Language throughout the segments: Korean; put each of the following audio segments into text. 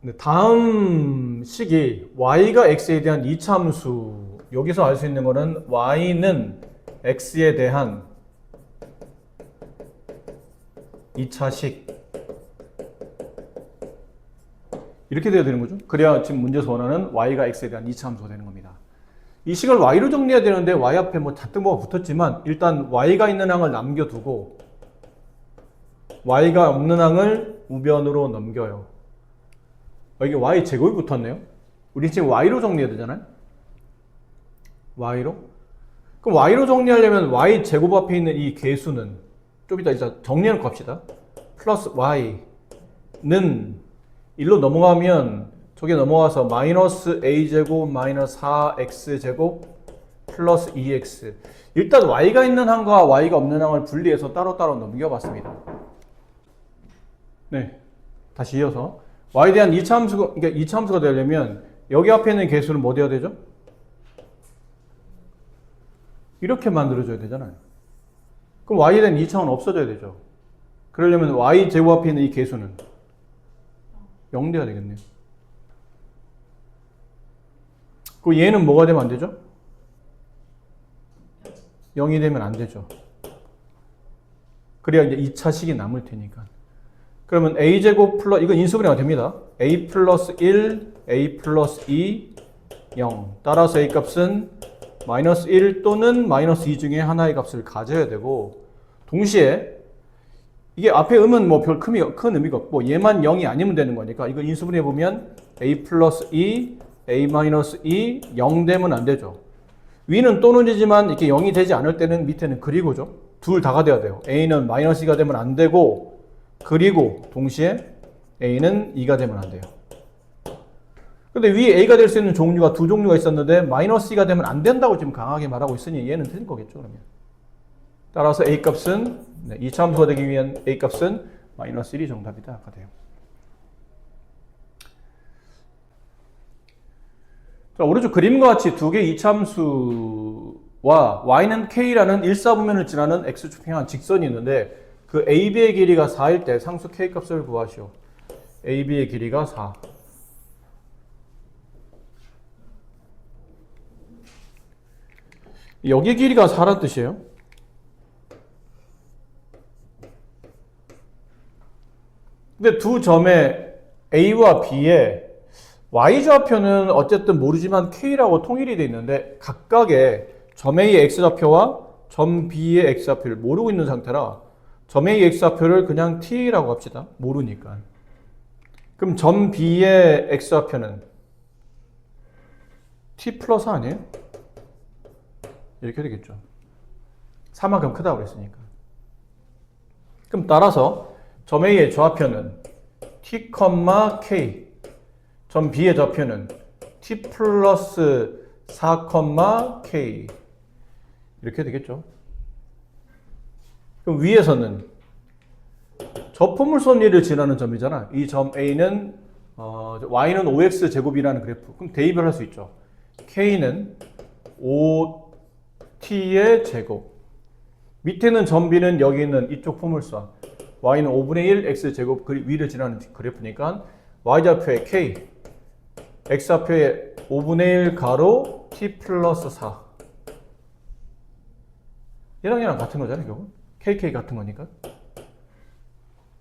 네, 다음 식이 y가 x에 대한 이차함수. 여기서 알 수 있는 거는 y는 x에 대한 2차식 이렇게 돼야 되는 거죠. 그래야 지금 문제에서 원하는 y가 x에 대한 이차함수가 되는 겁니다. 이 식을 y로 정리해야 되는데 y 앞에 뭐 잔뜩 뭐가 붙었지만 일단 y가 있는 항을 남겨두고 y가 없는 항을 우변으로 넘겨요. 이게 y 제곱이 붙었네요. 우리 지금 y로 정리해야 되잖아요. y로. 그럼 y로 정리하려면 y 제곱 앞에 있는 이 계수는 좀 이따 정리해놓고 합시다. 플러스 y는 1로 넘어가면 저게 넘어가서 마이너스 a제곱 마이너스 4x제곱 플러스 2x. 일단 y가 있는 항과 y가 없는 항을 분리해서 따로따로 넘겨봤습니다. 네, 다시 이어서 y에 대한 이차함수가, 그러니까 이차함수가 되려면 여기 앞에 있는 계수는 뭐 돼야 되죠? 이렇게 만들어줘야 되잖아요. 그럼 y에 대한 이차함은 없어져야 되죠. 그러려면 y 제곱 앞에 있는 이 계수는 0 돼야 되겠네요. 그럼 얘는 뭐가 되면 안 되죠? 0이 되면 안 되죠. 그래야 이제 2차식이 남을 테니까. 그러면 a제곱 플러스, 이건 인수분해가 됩니다. a 플러스 1, a 플러스 2, 0. 따라서 a 값은 마이너스 1 또는 마이너스 2 중에 하나의 값을 가져야 되고, 동시에 이게 앞에 음은 뭐 별 큰 의미가 없고 얘만 0이 아니면 되는 거니까 이거 인수분해 보면 a 플러스 2, a 마이너스 2, 0 되면 안 되죠. 위는 또는이지만 이렇게 0이 되지 않을 때는 밑에는 그리고죠. 둘 다가 돼야 돼요. a는 마이너스 2가 되면 안 되고 그리고 동시에 a는 2가 되면 안 돼요. 근데 위에 a가 될 수 있는 종류가 두 종류가 있었는데 마이너스 2가 되면 안 된다고 지금 강하게 말하고 있으니 얘는 틀린 거겠죠, 그러면. 따라서 a 값은 이차함수가 되기 위한 a 값은 마이너스 1이 정답이다. 가 돼요. 자, 오른쪽 그림과 같이 두 개의 이차함수와 y는 k라는 일사분면을 지나는 x축 평행한 직선이 있는데 그 AB의 길이가 4일 때 상수 K 값을 구하시오. AB의 길이가 4. 여기 길이가 4란 뜻이에요. 근데 두 점의 A와 B의 Y좌표는 어쨌든 모르지만 K라고 통일이 되어 있는데 각각의 점 A의 X좌표와 점 B의 X좌표를 모르고 있는 상태라 점 A의 X좌표를 그냥 T라고 합시다. 모르니까. 그럼 점 B의 X좌표는 T 플러스 아니에요? 이렇게 되겠죠. 4만큼 크다고 그랬으니까. 그럼 따라서 점 A의 좌표는 T, K, 점 B의 좌표는 T 플러스 4, K 이렇게 되겠죠. 그럼 위에서는 저포물선리를 지나는 점이잖아. 이 점 A는 Y는 5x 제곱이라는 그래프. 그럼 대입을 할 수 있죠. K는 5t의 제곱. 밑에는 점 B는 여기 있는 이쪽 포물선. Y는 5분의 1 x 제곱 위를 지나는 그래프니까 Y좌표의 K, X좌표의 5분의 1 가로 t 플러스 4. 얘랑 같은 거잖아요, 결국. KK 같은 거니까.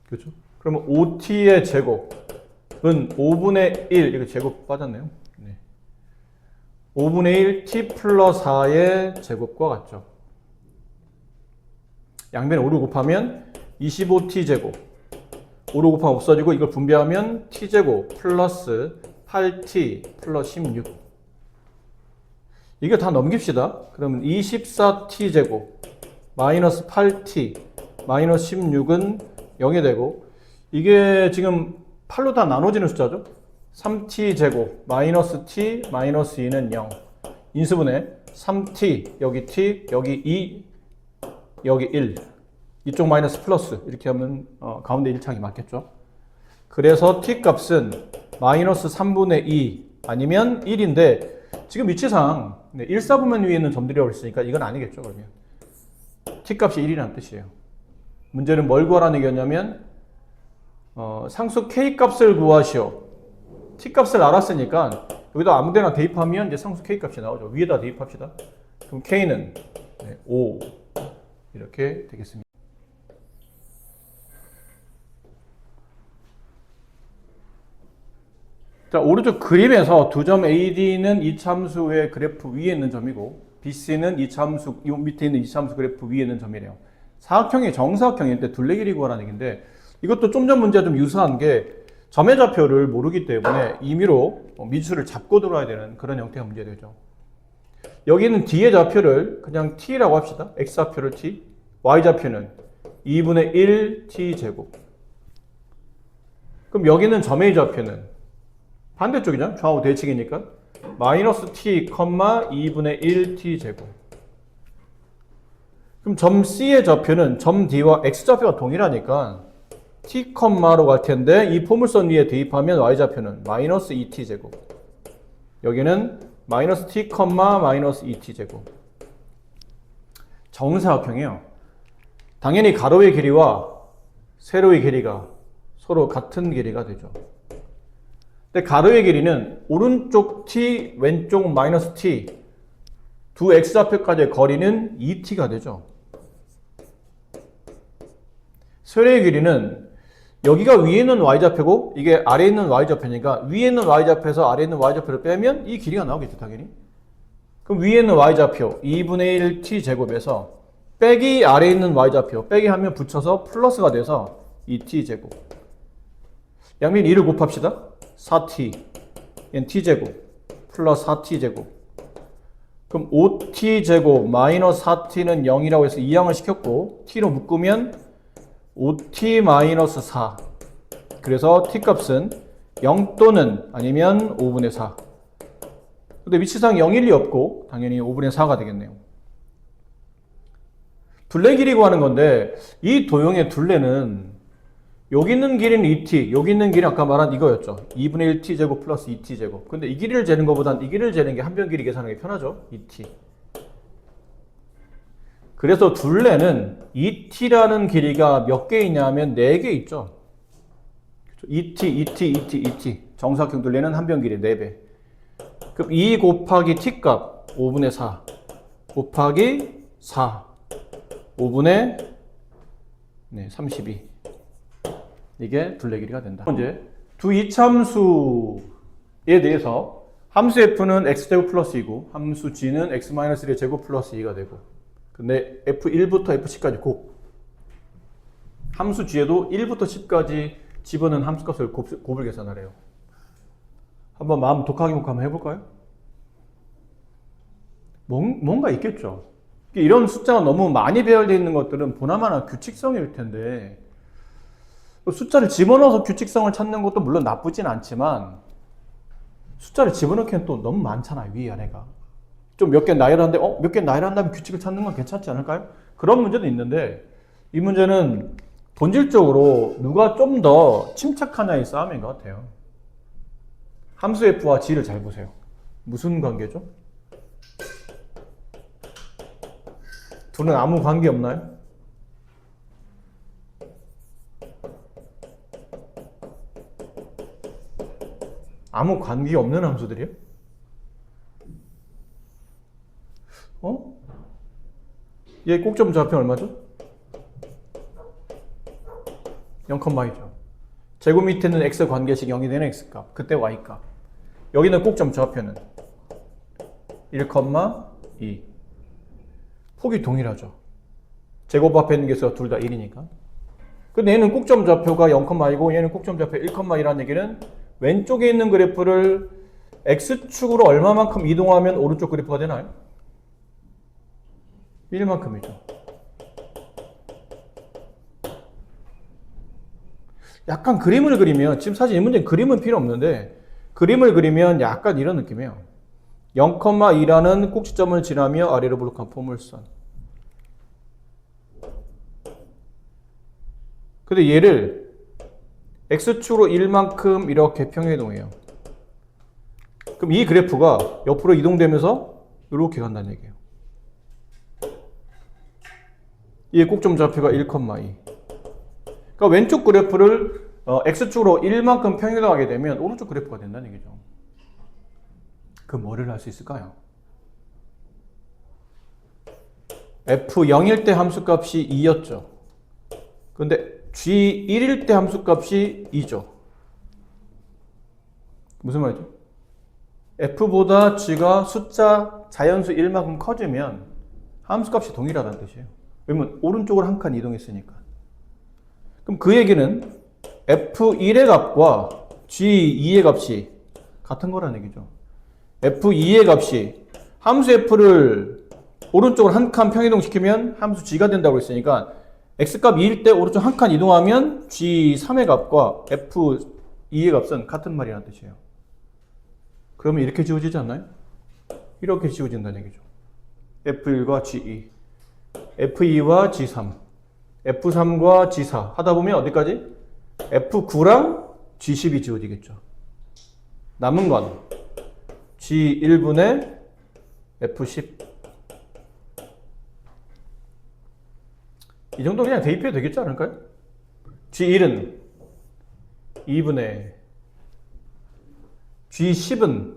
그렇죠? 그러면 5t의 제곱은 5분의 1, 이거 제곱 빠졌네요. 네. 5분의 1 t 플러스 4의 제곱과 같죠. 양변에 5를 곱하면 25t 제곱. 5를 곱하면 없어지고 이걸 분배하면 t 제곱 플러스 8t 플러스 16. 이거 다 넘깁시다. 그러면 24t 제곱 마이너스 8t 마이너스 16은 0이 되고 이게 지금 8로 다 나눠지는 숫자죠. 3t 제곱 마이너스 t 마이너스 2는 0. 인수분해 3t 여기 t 여기 2 여기 1 이쪽 마이너스 플러스 이렇게 하면 가운데 1창이 맞겠죠. 그래서 t 값은 마이너스 3분의 2 아니면 1인데 지금 위치상 1사분면 위에 있는 점들이라고 했으니까 이건 아니겠죠. 그러면 t 값이 1이라는 뜻이에요. 문제는 뭘 구하라는 얘기였냐면 상수 k 값을 구하시오. t값을 알았으니까 여기다 아무데나 대입하면 이제 상수 k값이 나오죠. 위에다 대입합시다. 그럼 k는 5 이렇게 되겠습니다. 자, 오른쪽 그림에서 두 점 AD는 이 참수의 그래프 위에 있는 점이고 BC는 이 참수 이 밑에 있는 이 참수 그래프 위에 있는 점이래요. 사각형이 정사각형인데 둘레 길이 구하라는 얘기인데 이것도 좀 전 문제와 좀 유사한 게 점의 좌표를 모르기 때문에 임의로 미수를 잡고 들어야 되는 그런 형태의 문제 되죠. 여기는 D의 좌표를 그냥 T라고 합시다. X좌표를 T, Y좌표는 2분의 1 T제곱. 그럼 여기는 점의 좌표는 반대쪽이죠. 좌우 대칭이니까 마이너스 T, 2분의 1 T제곱. 그럼 점 C의 좌표는 점 D와 X좌표가 동일하니까 T, 로 갈 텐데 이 포물선 위에 대입하면 Y좌표는 마이너스 2T제곱. 여기는 마이너스 T, 마이너스 2T제곱. 정사각형이에요. 당연히 가로의 길이와 세로의 길이가 서로 같은 길이가 되죠. 근데 가로의 길이는 오른쪽 t, 왼쪽 마이너스 t 두 x좌표까지의 거리는 2t가 되죠. 세로의 길이는 여기가 위에 있는 y좌표고 이게 아래에 있는 y좌표니까 위에 있는 y좌표에서 아래에 있는 y좌표를 빼면 이 길이가 나오겠죠, 당연히. 그럼 위에 있는 y좌표 2분의 1 t제곱에서 빼기 아래에 있는 y좌표 빼기 하면 붙여서 플러스가 돼서 2t제곱. 양면 2를 곱합시다. 4t, 얘는 t제곱, 플러스 4t제곱. 그럼 5t제곱 마이너스 4t는 0이라고 해서 이항을 시켰고 t로 묶으면 5t 마이너스 4. 그래서 t값은 0 또는 아니면 5분의 4. 근데 위치상 0일 리 없고 당연히 5분의 4가 되겠네요. 둘레 길이 구하는 건데 이 도형의 둘레는 여기 있는 길이는 2t, 여기 있는 길이 아까 말한 이거였죠. 2분의 1t제곱 플러스 2t제곱. 근데 이 길이를 재는 것보단 이 길이를 재는 게 한변 길이 계산하기 편하죠. 2t. 그래서 둘레는 2t라는 길이가 몇 개 있냐면 4개 있죠. 2t, 2t, 2t, 2t. 정사각형 둘레는 한변 길이 4배. 그럼 2 곱하기 t값 5분의 4 곱하기 4 5분의 32. 이게 둘레 길이가 된다. 이제 두 이참수에 대해서 함수 f는 x제곱 플러스 2고 함수 g는 x-1의 제곱 플러스 2가 되고 근데 f1부터 f10까지 곱 함수 g에도 1부터 10까지 집어넣은 함수값을 곱을 계산하래요. 한번 마음 독하게 먹고 한번 해볼까요? 뭔가 있겠죠. 이런 숫자가 너무 많이 배열되어 있는 것들은 보나마나 규칙성일 텐데 숫자를 집어넣어서 규칙성을 찾는 것도 물론 나쁘진 않지만 숫자를 집어넣기엔 또 너무 많잖아요. 위 아래가. 좀 몇 개 나열하는데 몇 개 나열한 다음에 규칙을 찾는 건 괜찮지 않을까요? 그런 문제도 있는데 이 문제는 본질적으로 누가 좀 더 침착하냐의 싸움인 것 같아요. 함수 f와 g를 잘 보세요. 무슨 관계죠? 둘은 아무 관계 없나요? 아무 관계 없는 함수들이요? 얘 꼭점 좌표 얼마죠? 0,2죠. 제곱 밑에는 x 관계식 0이 되는 x값, 그때 y값. 여기는 꼭점 좌표는 1,2. 폭이 동일하죠. 제곱 앞에 있는 게 있어서 둘 다 1이니까. 근데 얘는 꼭점 좌표가 0,2고 얘는 꼭점 좌표 1,2라는 얘기는 왼쪽에 있는 그래프를 x축으로 얼마만큼 이동하면 오른쪽 그래프가 되나요? 1만큼이죠. 약간 그림을 그리면 지금 사실 이 문제는 그림은 필요 없는데 그림을 그리면 약간 이런 느낌이에요. 0,2라는 꼭지점을 지나며 아래로 볼록한 포물선. 근데 얘를 x축으로 1만큼 이렇게 평행이동해요. 그럼 이 그래프가 옆으로 이동되면서 이렇게 간다는 얘기예요. 이 꼭점 좌표가 1,2. 그러니까 왼쪽 그래프를 X축으로 1만큼 평행이동하게 되면 오른쪽 그래프가 된다는 얘기죠. 그 뭐를 할 수 있을까요? F0일 때 함수값이 2였죠. 근데 G1일 때 함수값이 2죠. 무슨 말이죠? F보다 G가 숫자 자연수 1만큼 커지면 함수값이 동일하다는 뜻이에요. 왜냐면 오른쪽으로 한 칸 이동했으니까. 그럼 그 얘기는 F1의 값과 G2의 값이 같은 거라는 얘기죠. F2의 값이 함수 F를 오른쪽으로 한 칸 평이동시키면 함수 G가 된다고 했으니까 X값 2일 때 오른쪽 한 칸 이동하면 G3의 값과 F2의 값은 같은 말이라는 뜻이에요. 그러면 이렇게 지워지지 않나요? 이렇게 지워진다는 얘기죠. F1과 G2, F2와 G3, F3과 G4 하다 보면 어디까지? F9랑 G10이 지워지겠죠. 남은 건 G1분의 F10. 이 정도 그냥 대입해도 되겠지 않을까요? G1은 2분의 G10은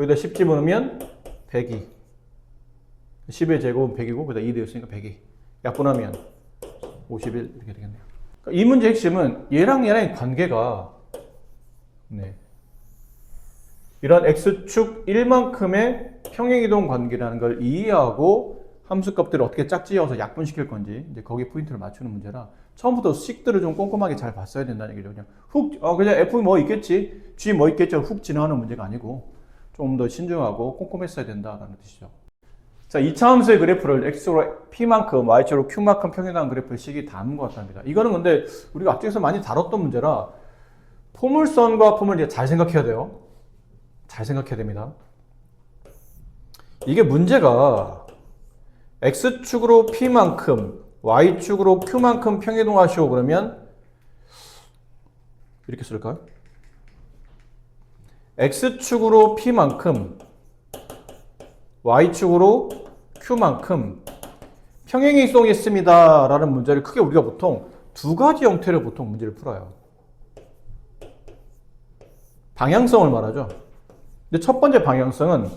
여기다 10 집어넣으면 102. 10의 제곱은 100이고 거기다 2 되었으니까 102. 약분하면 51 이렇게 되겠네요. 이 문제의 핵심은 얘랑 얘랑의 관계가 이런 X축 1만큼의 평행이동 관계라는 걸 이해하고 함수값들을 어떻게 짝지어서 약분시킬 건지 이제 거기에 포인트를 맞추는 문제라 처음부터 식들을 좀 꼼꼼하게 잘 봤어야 된다는 얘기죠. 그냥 F 뭐 있겠지, G 뭐 있겠죠 훅 지나가는 문제가 아니고 좀 더 신중하고 꼼꼼했어야 된다라는 뜻이죠. 자, 2차 함수의 그래프를 X축으로 P만큼, Y축으로 Q만큼 평행한 그래프의 식이 다음과 같답니다. 이거는 근데 우리가 앞쪽에서 많이 다뤘던 문제라 포물선과 폼을 이제 잘 생각해야 돼요. 잘 생각해야 됩니다. 이게 문제가 X축으로 P만큼, Y축으로 Q만큼 평행이동하시오 그러면 이렇게 쓸까요? X축으로 P만큼, Y축으로 Q만큼 평행이동했습니다 라는 문제를 크게 우리가 보통 두 가지 형태로 보통 문제를 풀어요. 방향성을 말하죠. 근데 첫 번째 방향성은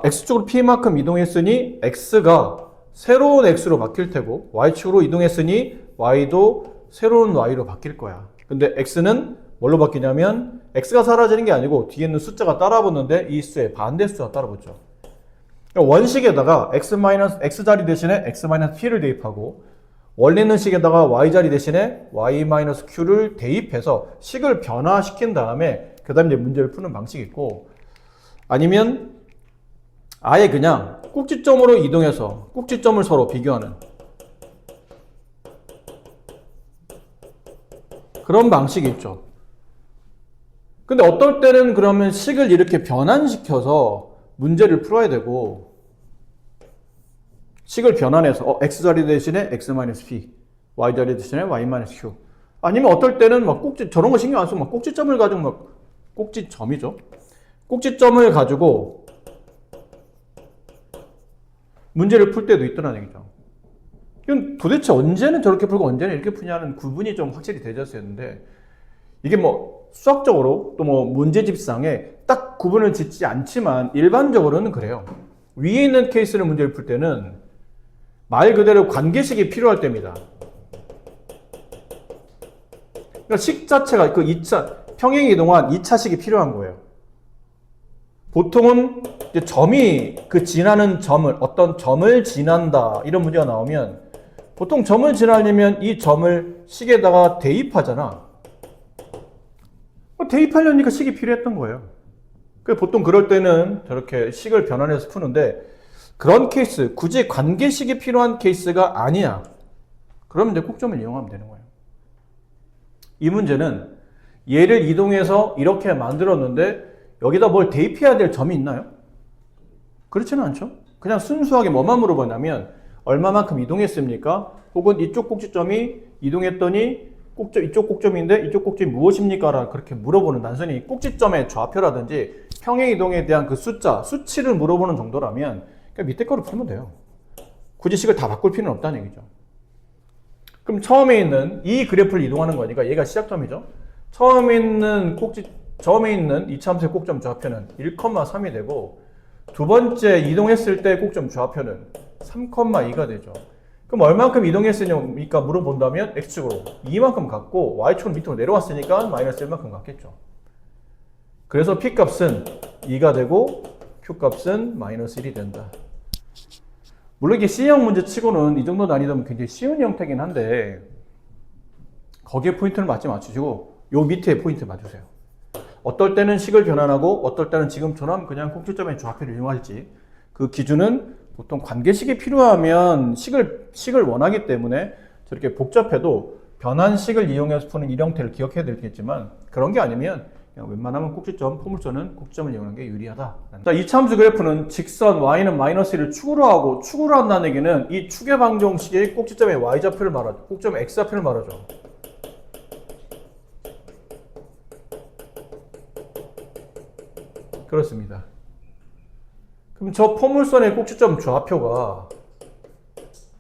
X축으로 P만큼 이동했으니 X가 새로운 X로 바뀔 테고 Y축으로 이동했으니 Y도 새로운 Y로 바뀔 거야. 근데 X는 뭘로 바뀌냐면 X가 사라지는 게 아니고 뒤에 있는 숫자가 따라붙는데 이 수의 반대 수가 따라붙죠. 원식에다가 X자리 대신에 X-P를 대입하고 원래 있는 식에다가 Y자리 대신에 Y-Q를 대입해서 식을 변화시킨 다음에 그 다음에 문제를 푸는 방식이 있고 아니면 아예 그냥 꼭지점으로 이동해서 꼭지점을 서로 비교하는 그런 방식이 있죠. 근데 어떨 때는 그러면 식을 이렇게 변환시켜서 문제를 풀어야 되고 식을 변환해서 X자리 대신에 X-P, Y자리 대신에 Y-Q 아니면 어떨 때는 막 저런 거 신경 안 쓰고 막 꼭지점을 가지고 막 꼭지점이죠. 꼭지점을 가지고 문제를 풀 때도 있더라는 얘기죠. 이건 도대체 언제는 저렇게 풀고 언제는 이렇게 푸냐는 구분이 좀 확실히 되졌어야 했는데 이게 뭐 수학적으로 또 뭐 문제집상에 딱 구분을 짓지 않지만 일반적으로는 그래요. 위에 있는 케이스를 문제를 풀 때는 말 그대로 관계식이 필요할 때입니다. 그러니까 식 자체가 그 2차 평행이동한 2차식이 필요한 거예요. 보통은 이제 점이 그 지나는 점을 어떤 점을 지난다 이런 문제가 나오면 보통 점을 지나려면 이 점을 식에다가 대입하잖아. 대입하려니까 식이 필요했던 거예요. 보통 그럴 때는 저렇게 식을 변환해서 푸는데 그런 케이스, 굳이 관계식이 필요한 케이스가 아니야. 그러면 이제 꼭점을 이용하면 되는 거예요. 이 문제는 얘를 이동해서 이렇게 만들었는데 여기다 뭘 대입해야 될 점이 있나요? 그렇지는 않죠. 그냥 순수하게 뭐만 물어보냐면 얼마만큼 이동했습니까? 혹은 이쪽 꼭지점이 이동했더니 이쪽 꼭점인데 이쪽 꼭점이 무엇입니까? 라고 그렇게 물어보는 단순히 꼭지점의 좌표라든지 평행이동에 대한 그 수치를 물어보는 정도라면 그냥 밑에 거를 풀면 돼요. 굳이 식을 다 바꿀 필요는 없다는 얘기죠. 그럼 처음에 있는 이 그래프를 이동하는 거니까 얘가 시작점이죠. 처음에 있는 이차함수의 꼭점 좌표는 1,3이 되고 두 번째 이동했을 때 꼭점 좌표는 3,2가 되죠. 그럼 얼만큼 이동했으니까 물어본다면 x축으로 2만큼 갔고 y축으로 밑으로 내려왔으니까 마이너스 1만큼 갔겠죠. 그래서 p값은 2가 되고 q값은 마이너스 1이 된다. 물론 이게 C형 문제 치고는 이 정도 난이도면 굉장히 쉬운 형태긴 한데 거기에 포인트를 맞추시고 요 밑에 포인트 맞추세요. 어떨 때는 식을 변환하고 어떨 때는 지금처럼 그냥 꼭지점의 좌표를 이용할지 그 기준은 보통 관계식이 필요하면 식을 원하기 때문에 저렇게 복잡해도 변환식을 이용해서 푸는 이 형태를 기억해야 되겠지만 그런 게 아니면 그냥 웬만하면 꼭지점, 포물선은 꼭지점을 이용하는 게 유리하다. 자, 이차함수 그래프는 직선 y는 마이너스 1을 축으로 하고 축으로 한다는 얘기는 이 축의 방정식의 꼭지점의 y좌표를 말하죠. 꼭지점의 x좌표를 말하죠. 그렇습니다. 그럼 저 포물선의 꼭지점 좌표가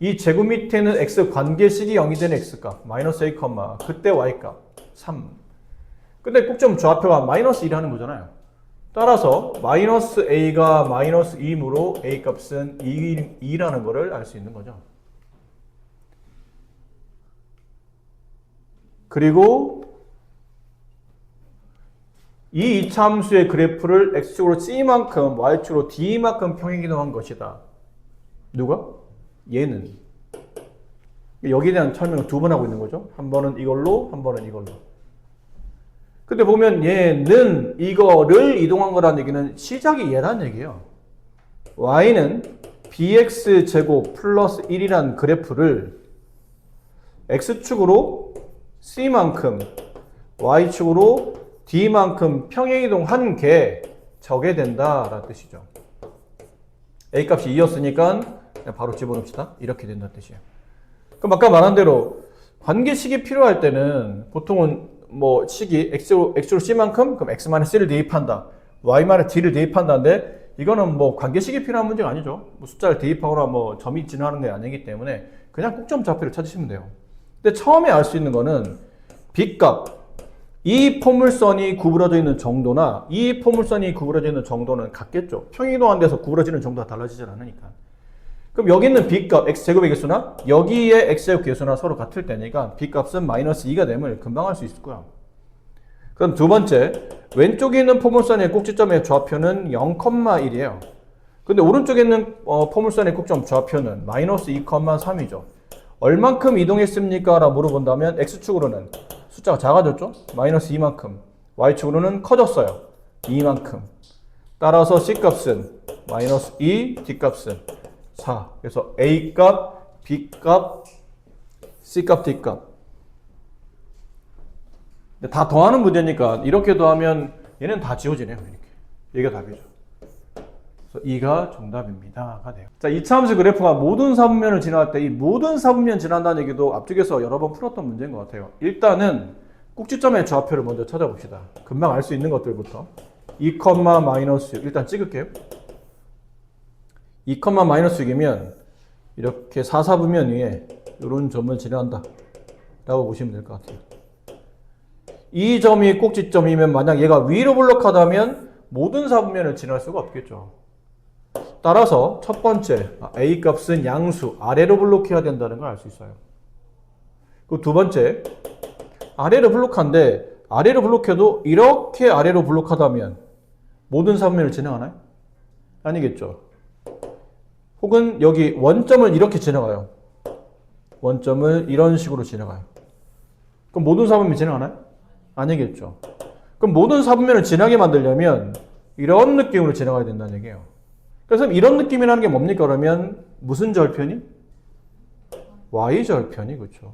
이 제곱 밑에는 x 관계식이 0이 되는 x값 마이너스 a, 그때 y값 3. 근데 꼭지점 좌표가 마이너스 1 하는 거잖아요. 따라서 마이너스 a가 마이너스 2이므로 a 값은 2라는 거를 알 수 있는 거죠. 그리고 이 이차함수의 그래프를 x축으로 c만큼 y축으로 d만큼 평행이동한 것이다. 누가? 얘는. 여기에 대한 설명을 두 번 하고 있는 거죠. 한 번은 이걸로, 한 번은 이걸로. 근데 보면 얘는 이거를 이동한 거라는 얘기는 시작이 얘라는 얘기예요. y는 bx제곱 플러스 1이라는 그래프를 x축으로 c만큼 y축으로 d만큼 평행이동한 게 저게 된다라는 뜻이죠. a값이 2였으니까 바로 집어넣읍시다. 이렇게 된다는 뜻이에요. 그럼 아까 말한 대로 관계식이 필요할 때는 보통은 뭐 식이 x로 c만큼 그럼 x-1을 대입한다. y-d를 대입한다는데 이거는 뭐 관계식이 필요한 문제가 아니죠. 뭐 숫자를 대입하거나 뭐 점이 지나가는 게 아니기 때문에 그냥 꼭점 좌표를 찾으시면 돼요. 근데 처음에 알 수 있는 거는 b값 이 포물선이 구부러져 있는 정도나 이 포물선이 구부러져 있는 정도는 같겠죠. 평행이동한 데서 구부러지는 정도가 달라지지 않으니까. 그럼 여기 있는 b값 x제곱의 개수나 여기에 x제곱 개수나 서로 같을 때니까 b값은 마이너스 2가 됨을 금방 알 수 있을 거야. 그럼 두 번째, 왼쪽에 있는 포물선의 꼭지점의 좌표는 0,1이에요. 근데 오른쪽에 있는 포물선의 꼭지점 좌표는 마이너스 2,3이죠. 얼만큼 이동했습니까? 라고 물어본다면 x축으로는 숫자가 작아졌죠? 마이너스 2만큼. y축으로는 커졌어요. 2만큼. 따라서 c값은 마이너스 2, d값은 4. 그래서 a값, b값, c값, d값. 다 더하는 문제니까 이렇게 더하면 얘는 다 지워지네요. 이렇게. 얘가 답이죠. 그래서 2가 정답입니다가 돼요. 자, 이차함수 그래프가 모든 사분면을 지나갈 때 이 모든 사분면 지난다는 얘기도 앞쪽에서 여러 번 풀었던 문제인 것 같아요. 일단은 꼭지점의 좌표를 먼저 찾아봅시다. 금방 알 수 있는 것들부터. 2, 마이너스 6 일단 찍을게요. 2, 마이너스 6이면 이렇게 4사분면 위에 이런 점을 지나간다 라고 보시면 될 것 같아요. 이 점이 꼭지점이면 만약 얘가 위로 블록하다면 모든 사분면을 지날 수가 없겠죠. 따라서 첫 번째 a 값은 양수 아래로 블록해야 된다는 걸 알 수 있어요. 그리고 두 번째 아래로 블록한데 아래로 블록해도 이렇게 아래로 블록하다면 모든 사분면을 지나가나요? 아니겠죠. 혹은 여기 원점을 이렇게 지나가요. 원점을 이런 식으로 지나가요. 그럼 모든 사분면이 지나가나요? 아니겠죠. 그럼 모든 사분면을 지나게 만들려면 이런 느낌으로 지나가야 된다는 얘기예요. 그래서 이런 느낌이라는 게 뭡니까? 그러면 무슨 절편이? y절편이 그렇죠.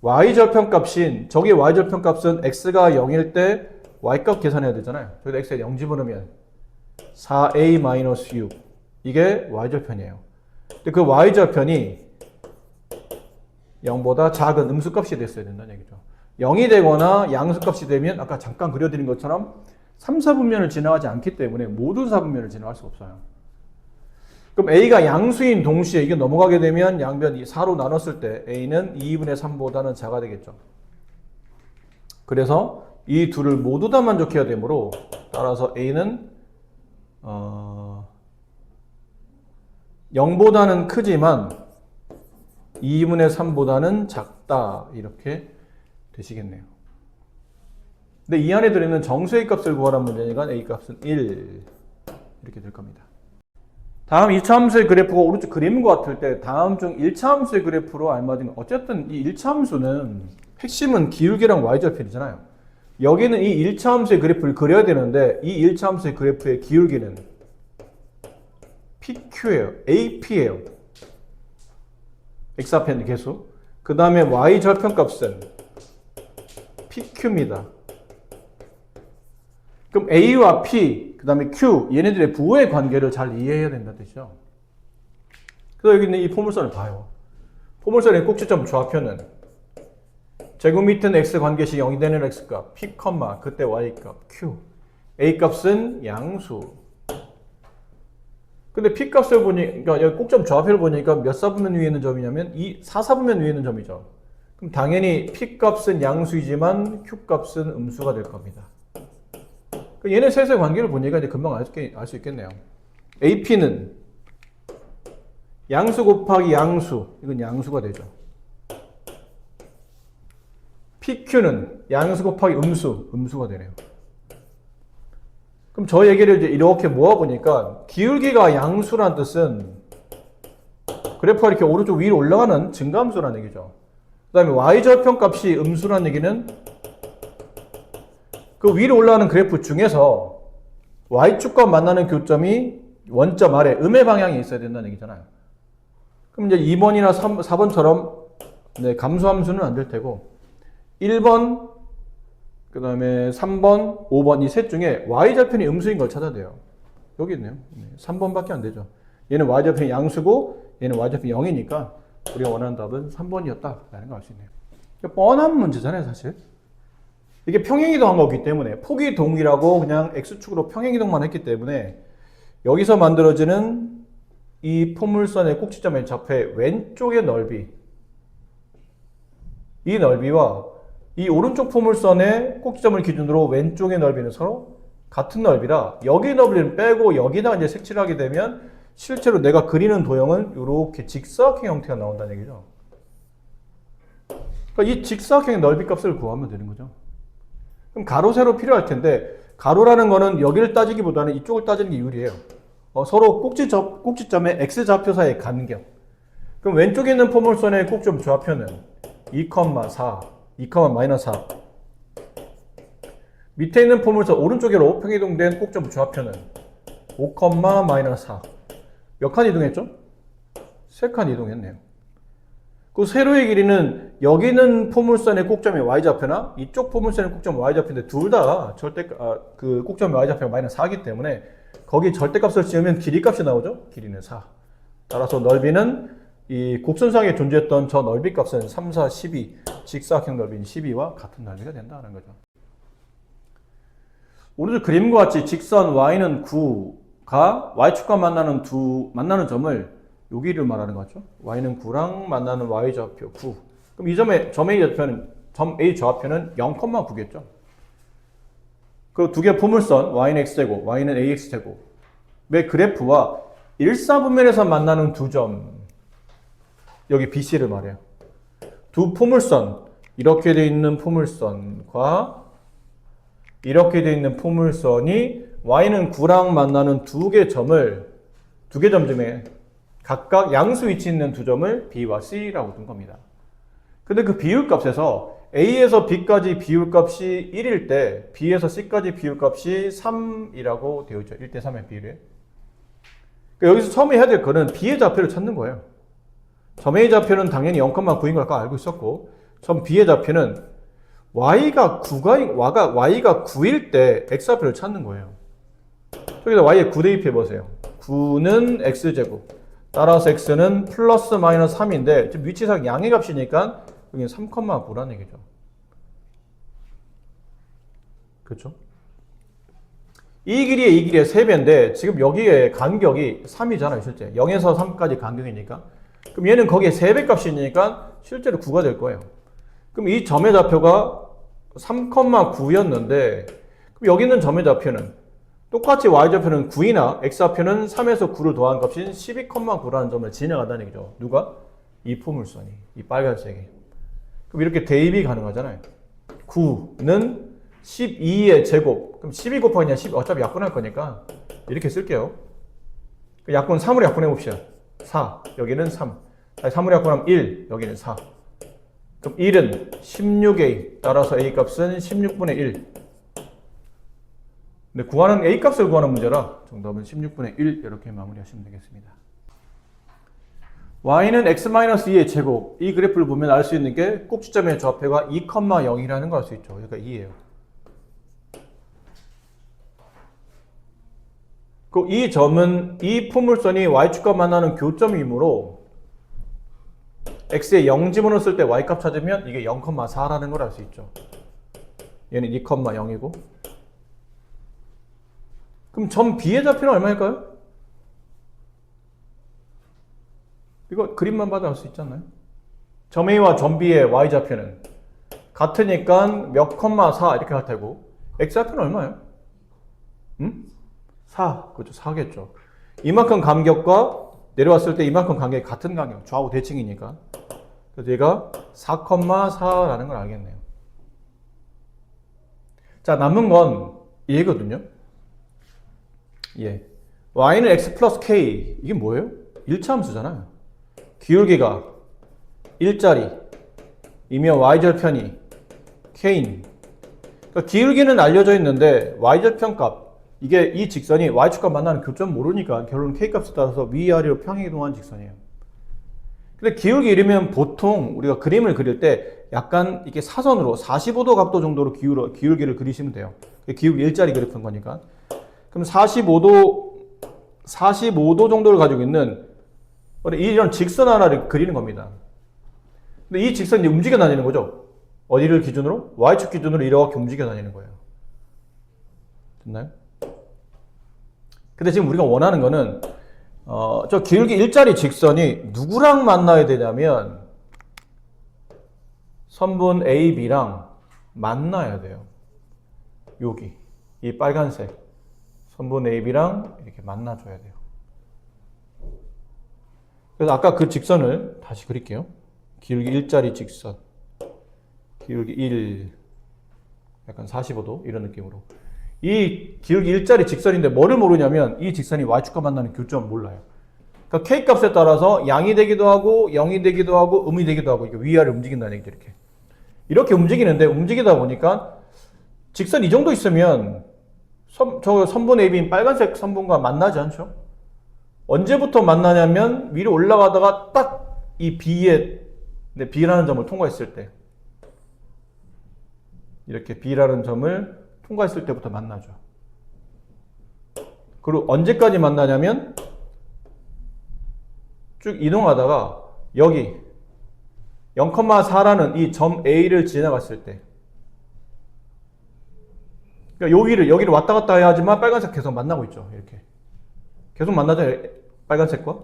y절편 값인 저기 y절편 값은 x가 0일 때 y값 계산해야 되잖아요. 저기다 x에 0 집어넣으면 4a-6 이게 y절편이에요. 근데 그 y절편이 0보다 작은 음수값이 됐어야 된다는 얘기죠. 0이 되거나 양수값이 되면 아까 잠깐 그려드린 것처럼 3, 4분면을 지나가지 않기 때문에 모든 사분면을 지나갈 수 없어요. 그럼 A가 양수인 동시에 이게 넘어가게 되면 양변이 4로 나눴을 때 A는 2분의 3보다는 작아 되겠죠. 그래서 이 둘을 모두 다 만족해야 되므로 따라서 A는 0보다는 크지만 2분의 3보다는 작다 이렇게 되시겠네요. 근데 이 안에 들어있는 정수의 값을 구하라는 문제니까 A 값은 1 이렇게 될 겁니다. 다음 2차 함수의 그래프가 오른쪽 그림과 같을 때 다음 중 1차 함수의 그래프로 알맞은 어쨌든 이 1차 함수는 핵심은 기울기랑 y절편이잖아요. 여기는 이 1차 함수의 그래프를 그려야 되는데 이 1차 함수의 그래프의 기울기는 PQ예요. AP예요. x좌편 계수. 그 다음에 y절편 값은 PQ입니다. 그럼 A와 P, 그 다음에 Q, 얘네들의 부호의 관계를 잘 이해해야 된다는 뜻이죠. 그래서 여기 있는 이 포물선을 봐요. 포물선의 꼭지점 좌표는 제곱 밑은 x 관계시 0이 되는 x값, P, 그때 y값, Q. A 값은 양수. 근데 P 값을 보니까, 여기 꼭점 좌표를 보니까 몇 사분면 위에 있는 점이냐면, 이 4사분면 위에 있는 점이죠. 그럼 당연히 P 값은 양수이지만 Q 값은 음수가 될 겁니다. 얘네 셋의 관계를 보니까 이제 금방 알 수 있겠네요. AP는 양수 곱하기 양수, 이건 양수가 되죠. PQ는 양수 곱하기 음수가 되네요. 그럼 저 얘기를 이제 이렇게 모아보니까 기울기가 양수란 뜻은 그래프가 이렇게 오른쪽 위로 올라가는 증가함수라는 얘기죠. 그 다음에 y절편 값이 음수라는 얘기는 그 위로 올라가는 그래프 중에서 y축과 만나는 교점이 원점 아래 음의 방향에 있어야 된다는 얘기잖아요. 그럼 이제 2번이나 4번처럼 네, 감소함수는 안 될 테고 1번, 그 다음에 3번, 5번 이 셋 중에 y절편이 음수인 걸 찾아야 돼요. 여기 있네요. 3번밖에 안 되죠. 얘는 y절편이 양수고 얘는 y절편이 0이니까 우리가 원하는 답은 3번이었다라는 걸 알 수 있네요. 뻔한 문제잖아요, 사실. 이게 평행이동한 거기 때문에 폭이 동일하고 그냥 x축으로 평행이동만 했기 때문에 여기서 만들어지는 이 포물선의 꼭지점의 좌표의 왼쪽의 넓이, 이 넓이와 이 오른쪽 포물선의 꼭지점을 기준으로 왼쪽의 넓이는 서로 같은 넓이라 여기 넓이는 빼고 여기다가 이제 색칠을 하게 되면 실제로 내가 그리는 도형은 이렇게 직사각형 형태가 나온다는 얘기죠. 그러니까 이 직사각형의 넓이 값을 구하면 되는 거죠. 그럼 가로, 세로 필요할 텐데 가로라는 거는 여기를 따지기보다는 이쪽을 따지는 게 유리해요. 서로 꼭지점의 x좌표 사이의 간격. 그럼 왼쪽에 있는 포물선의 꼭지점 좌표는 2,4, 2,-4. 밑에 있는 포물선 오른쪽으로 평이동된 꼭지점 좌표는 5,-4. 몇 칸 이동했죠? 3칸 이동했네요. 그 세로의 길이는 여기는 포물선의 꼭점이 y좌표나 이쪽 포물선의 꼭점 y좌표인데 둘 다 그 꼭점의 y좌표가 -4이기 때문에 거기 절대값을 지으면 길이값이 나오죠? 길이는 4. 따라서 넓이는 이 곡선상에 존재했던 저 넓이 값은 3, 4, 12 직사각형 넓이인 12와 같은 넓이가 된다는 거죠. 오른쪽 그림과 같이 직선 y는 9가 y축과 만나는 점을 여기를 말하는 거죠. y는 9랑 만나는 y좌표 9. 그럼 이 점 A 좌표는 0,9겠죠. 그 두 개의 포물선 y는 x제곱, y는 ax제곱의 그래프와 일사분면에서 만나는 두 점, 여기 BC를 말해요. 두 포물선, 이렇게 돼 있는 포물선과 이렇게 돼 있는 포물선이 y는 9랑 만나는 두 개 점 중에 각각 양수 위치에 있는 두 점을 B와 C라고 둔 겁니다. 근데 그 비율값에서 A에서 B까지 비율값이 1일 때 B에서 C까지 비율값이 3이라고 되어 있죠. 1대 3의 비율에. 그러니까 여기서 처음에 해야 될 거는 B의 좌표를 찾는 거예요. 점 A 좌표는 당연히 0,9인 걸 아까 알고 있었고 점 B의 좌표는 y가 9일 때 x좌표를 찾는 거예요. 저기다 y에 9 대입해 보세요. 9는 x제곱. 따라서 x는 플러스 마이너스 3인데 지금 위치상 양의 값이니까 여기는 3,9라는 얘기죠. 그렇죠? 이 길이의 이 길이의 3배인데 지금 여기에 간격이 3이잖아요. 실제 0에서 3까지 간격이니까. 그럼 얘는 거기에 3배 값이니까 실제로 9가 될 거예요. 그럼 이 점의 좌표가 3,9였는데 그럼 여기 있는 점의 좌표는 똑같이 y좌표는 9이나 x좌표는 3에서 9를 더한 값인 12,9라는 점을 지나간다는 얘기죠. 누가? 이 포물선이. 이 빨간색이. 그럼 이렇게 대입이 가능하잖아요. 9는 12의 제곱. 그럼 12 곱하기 그냥 10 어차피 약분할 거니까 이렇게 쓸게요. 약분 3으로 약분해 봅시다. 4. 여기는 3. 3으로 약분하면 1. 여기는 4. 그럼 1은 16a. 따라서 a 값은 16분의 1. 근데 구하는 a 값을 구하는 문제라 정답은 16분의 1 이렇게 마무리하시면 되겠습니다. y는 x-2의 제곱. 이 그래프를 보면 알 수 있는 게 꼭지점의 좌표가 2,0이라는 걸 알 수 있죠. 그러니까 2예요. 이 점은 이 포물선이 y축과 만나는 교점이므로 x에 0 집어넣었을 때 y값 찾으면 이게 0,4라는 걸 알 수 있죠. 얘는 2,0이고 그럼 점 B의 좌표는 얼마일까요? 이거 그림만 봐도 알 수 있지 않나요? 점 A와 점 B의 y좌표는 같으니까 몇 컴마 4 이렇게 할 테고 x좌표는 얼마예요? 4. 그렇죠. 4겠죠. 이만큼 간격과 내려왔을 때 이만큼 간격이 같은 간격. 좌우 대칭이니까. 그래서 얘가 4,4라는 걸 알겠네요. 자, 남은 건 얘거든요. 예. y는 x 플러스 k. 이게 뭐예요? 1차 함수잖아요. 기울기가 1짜리 이면 y절편이 k인. 그러니까 기울기는 알려져 있는데 y절편 값 이게 이 직선이 y축과 만나는 교점 모르니까 결론 k값에 따라서 위아래로 평행이동하는 직선이에요. 근데 기울기 이르면 보통 우리가 그림을 그릴 때 약간 이렇게 사선으로 45도 각도 정도로 기울기를 그리시면 돼요. 기울기 1짜리 그래프인 거니까. 그럼 45도 정도를 가지고 있는 이런 직선 하나를 그리는 겁니다. 근데 이 직선이 움직여 다니는 거죠. 어디를 기준으로? y축 기준으로 이렇게 움직여 다니는 거예요. 됐나요? 근데 지금 우리가 원하는 거는 저 기울기 1짜리 직선이 누구랑 만나야 되냐면 선분 A, B랑 만나야 돼요. 여기 이 빨간색 선분 A, B랑 이렇게 만나줘야 돼요. 그래서 아까 그 직선을 다시 그릴게요. 기울기 1짜리 직선 기울기 1 약간 45도 이런 느낌으로 이 기울기 1짜리 직선인데 뭐를 모르냐면 이 직선이 y축과 만나는 교점을 몰라요. 그러니까 k 값에 따라서 양이 되기도 하고 0이 되기도 하고 음이 되기도 하고 이게 위아래 움직인다는 얘기죠. 이렇게 움직이는데 움직이다 보니까 직선 이 정도 있으면 저 선분 AB인 빨간색 선분과 만나지 않죠? 언제부터 만나냐면 위로 올라가다가 딱 이 B라는 점을 통과했을 때 이렇게 B라는 점을 통과했을 때부터 만나죠. 그리고 언제까지 만나냐면 쭉 이동하다가 여기 0,4라는 이 점 A를 지나갔을 때 그러니까 여기를 왔다 갔다 해야 하지만 빨간색 계속 만나고 있죠. 이렇게 계속 만나죠. 빨간색과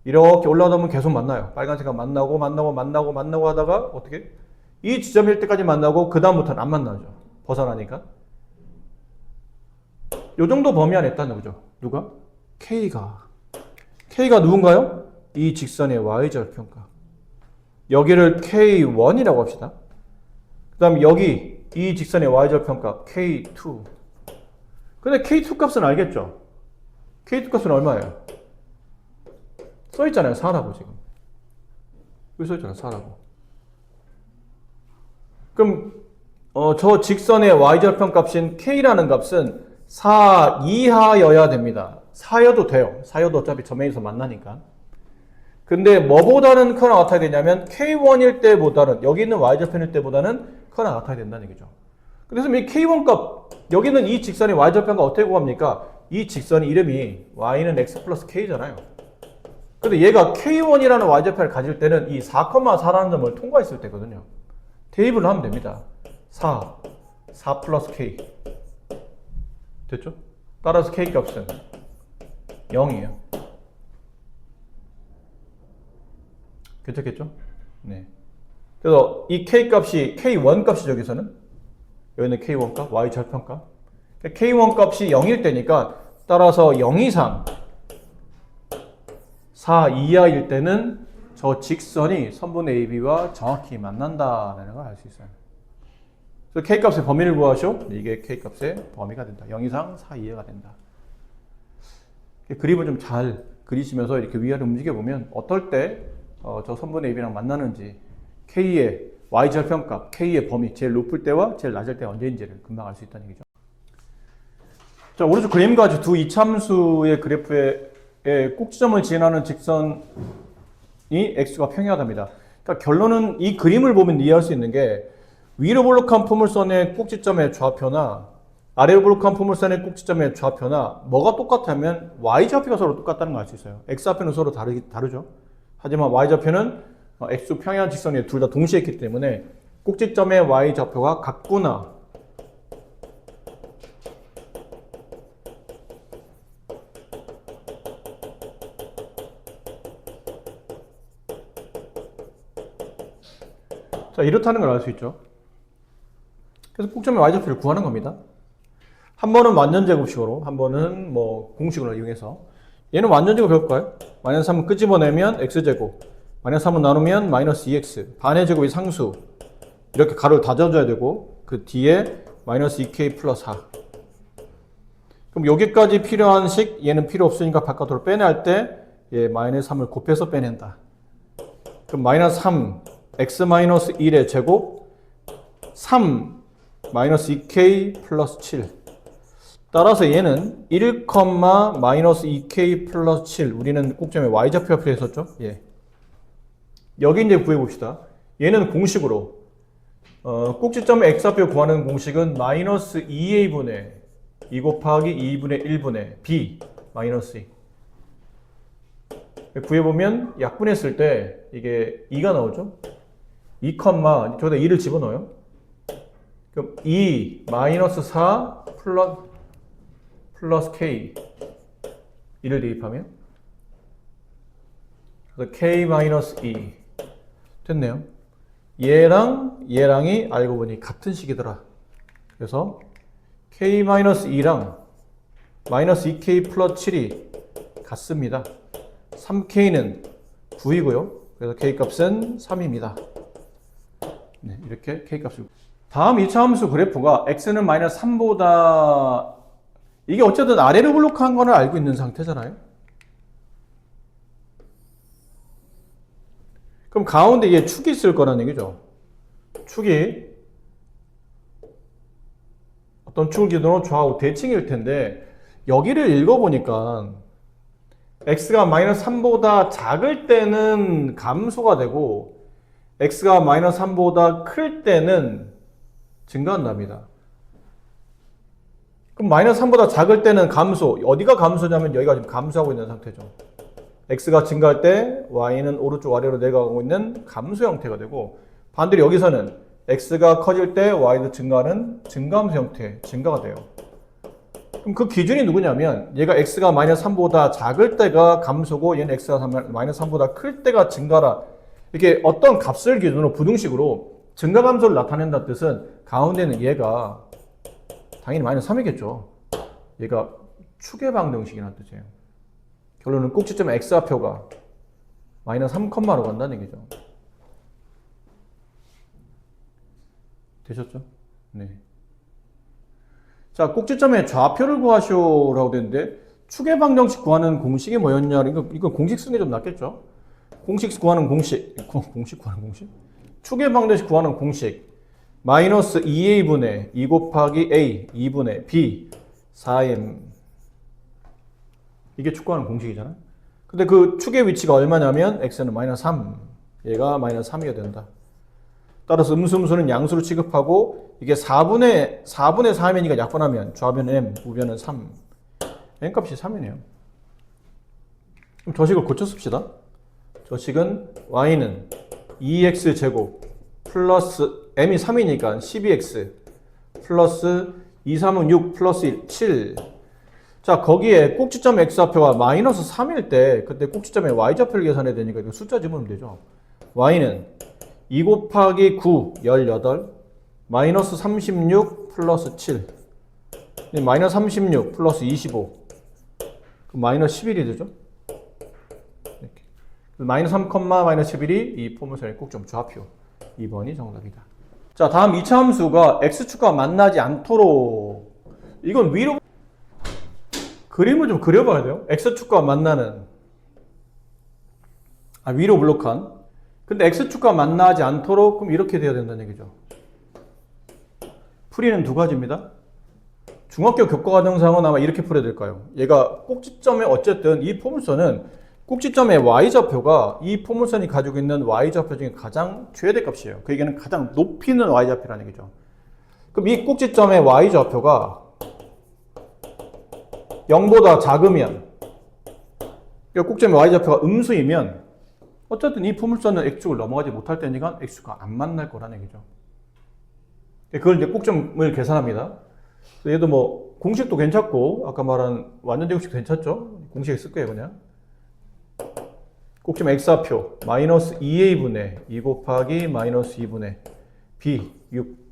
이렇게 올라가다 보면 계속 만나요. 빨간색과 만나고 하다가 어떻게 이 지점일 때까지 만나고 그 다음부터는 안 만나죠. 벗어나니까 요 정도 범위 안에 있다는 거죠. 누가? K가 누군가요? 이 직선의 y절편값. 여기를 K1이라고 합시다. 그 다음 여기 이 직선의 y절편값 K2. 근데 K2 값은 알겠죠? K2 값은 얼마예요? 써있잖아요. 4라고 지금. 여기 써있잖아요. 4라고. 그럼 저 직선의 y절편 값인 K라는 값은 4 이하여야 됩니다. 4여도 돼요. 4여도 어차피 점 A에서 만나니까. 근데 뭐보다는 크거나 같아야 되냐면 K1일 때보다는 여기 있는 y절편일 때보다는 크거나 같아야 된다는 얘기죠. 그래서 이 K1 값 여기는 이 직선의 y절편과 어떻게 구합니까? 이 직선의 이름이 y는 x 플러스 k잖아요. 근데 얘가 K1이라는 y절편을 가질 때는 이 4,4라는 점을 통과했을 때거든요. 대입을 하면 됩니다. 4 플러스 k 됐죠? 따라서 k 값은 0이에요. 괜찮겠죠? 네. 그래서 이 k 값이 k1 값이 여기서는 여기는 k1 값, y 절편값. k1 값이 0일 때니까 따라서 0 이상 4 이하일 때는 저 직선이 선분 AB와 정확히 만난다라는 걸 알 수 있어요. 그래서 k 값의 범위를 구하시오. 이게 k 값의 범위가 된다. 0 이상 4 이하가 된다. 그림을 좀 잘 그리시면서 이렇게 위아래 움직여 보면 어떨 때 저 선분 AB랑 만나는지 K의 Y절편값, K의 범위, 제일 높을 때와 제일 낮을 때가 언제인지를 금방 알 수 있다는 얘기죠. 자, 오른쪽 그림과 같이 두 이참수의 그래프의 꼭지점을 지나는 직선이 x가 평행하답니다. 그러니까 결론은 이 그림을 보면 이해할 수 있는 게 위로 볼록한 포물선의 꼭지점의 좌표나 아래로 볼록한 포물선의 꼭지점의 좌표나 뭐가 똑같다면 y좌표가 서로 똑같다는 걸 알 수 있어요. x좌표는 서로 다르죠. 하지만 y좌표는 x 평행한 직선이 둘 다 동시에 있기 때문에 꼭지점의 y좌표가 같구나. 자, 이렇다는 걸 알 수 있죠. 그래서 꼭지점의 y좌표를 구하는 겁니다. 한 번은 완전제곱식으로, 한 번은 뭐 공식으로 이용해서. 얘는 완전제곱 배울까요? 마이너스 3은 끄집어내면 x제곱, 마이너스 3은 나누면 마이너스 2x, 반의 제곱이 상수, 이렇게 가로를 다져줘야 되고 그 뒤에 마이너스 2k 플러스 4. 그럼 여기까지 필요한 식, 얘는 필요 없으니까 바깥으로 빼내 할 때 얘 마이너스 3을 곱해서 빼낸다. 그럼 마이너스 3, x 마이너스 1의 제곱, 3 마이너스 2k 플러스 7. 따라서 얘는 1, 마이너스 2k 플러스 7. 우리는 꼭지점에 y좌표 했었죠? 예. 여기 이제 구해봅시다. 얘는 공식으로 꼭지점 x좌표 구하는 공식은 마이너스 2a분의 2 곱하기 2분의 1분의 b 마이너스 2. 구해보면 약분했을 때 이게 2가 나오죠? 2, 저기다 2를 집어넣어요. 그럼 2 마이너스 4 플러스 k 2를 대입하면 그래서 k 마이너스 2 됐네요. 얘랑 얘랑이 알고 보니 같은 식이더라. 그래서 k 마이너스 2랑 마이너스 2k 플러스 7이 같습니다. 3k는 9이고요. 그래서 k 값은 3입니다. 네, 이렇게 k 값을. 다음 2차 함수 그래프가 x는 마이너스 3보다 이게 어쨌든 아래로 볼록한 거는 알고 있는 상태잖아요. 그럼 가운데 얘 축이 있을 거라는 얘기죠. 축이 어떤 축을 기준으로 좌우 대칭일 텐데 여기를 읽어보니까 x가 마이너스 3보다 작을 때는 감소가 되고 x가 마이너스 3보다 클 때는 증가한답니다. 그럼 마이너스 3보다 작을 때는 감소. 어디가 감소냐면 여기가 지금 감소하고 있는 상태죠. x가 증가할 때 y는 오른쪽 아래로 내려가고 있는 감소 형태가 되고 반대로 여기서는 x가 커질 때 y도 증가하는 증가함수 형태, 증가가 돼요. 그럼 그 기준이 누구냐면 얘가 x가 마이너스 3보다 작을 때가 감소고 얘는 x가 마이너스 3보다 클 때가 증가라. 이렇게 어떤 값을 기준으로 부등식으로 증가 감소를 나타낸다는 뜻은 가운데는 얘가 당연히 마이너스 3이겠죠. 얘가 축의 방정식이라는 뜻이에요. 결론은 꼭지점 x좌표가 마이너스 3,로 간다는 얘기죠. 되셨죠? 네. 자, 꼭지점의 좌표를 구하시오라고 되는데 축의 방정식 구하는 공식이 뭐였냐? 이거 공식 쓰는 게 좀 낫겠죠? 공식 구하는 공식. 축의 방정식 구하는 공식. 마이너스 2a분의 2 곱하기 a 2분의 b 4m. 이게 축 구하는 공식이잖아. 근데 그 축의 위치가 얼마냐면 x는 마이너스 3. 얘가 마이너스 3이어야 된다. 따라서 음수는 양수로 취급하고 이게 4분의 4이니까 약분하면 좌변은 m, 우변은 3. n 값이 3이네요. 그럼 저식을 고쳐 씁시다. 저식은 y는 2x제곱 플러스 m이 3이니까 12x 플러스 2, 3은 6 플러스 1, 7. 자, 거기에 꼭지점 x좌표가 마이너스 3일 때 그때 꼭지점의 y좌표를 계산해야 되니까 이거 숫자 집으면 되죠. y는 2 곱하기 9, 18, 마이너스 36 플러스 7, 마이너스 36 플러스 25, 마이너스 11이 되죠. 이렇게. 마이너스 3, 마이너스 11이 이 포물선의 꼭지점 좌표. 2번이 정답이다. 자, 다음 2차 함수가 x축과 만나지 않도록, 이건 위로 그림을 좀 그려봐야 돼요. x축과 만나는, 위로 블록한. 근데 x축과 만나지 않도록 그럼 이렇게 돼야 된다는 얘기죠. 풀이는 두 가지입니다. 중학교 교과과정상은 아마 이렇게 풀어야 될까요? 얘가 꼭지점에 어쨌든 이 포물선은 꼭지점의 y좌표가 이 포물선이 가지고 있는 y좌표 중에 가장 최대값이에요. 그 얘기는 가장 높이는 y좌표라는 얘기죠. 그럼 이 꼭지점의 y좌표가 0보다 작으면, 꼭지점의 y좌표가 음수이면 어쨌든 이 포물선은 x축을 넘어가지 못할 때니까 x축과 안 만날 거라는 얘기죠. 그걸 이제 꼭점을 계산합니다. 얘도 뭐 공식도 괜찮고 아까 말한 완전제곱식도 괜찮죠? 공식 쓸 거예요 그냥. 꼭지점 x좌표 마이너스 2a분의 2 곱하기 마이너스 2분의 b 6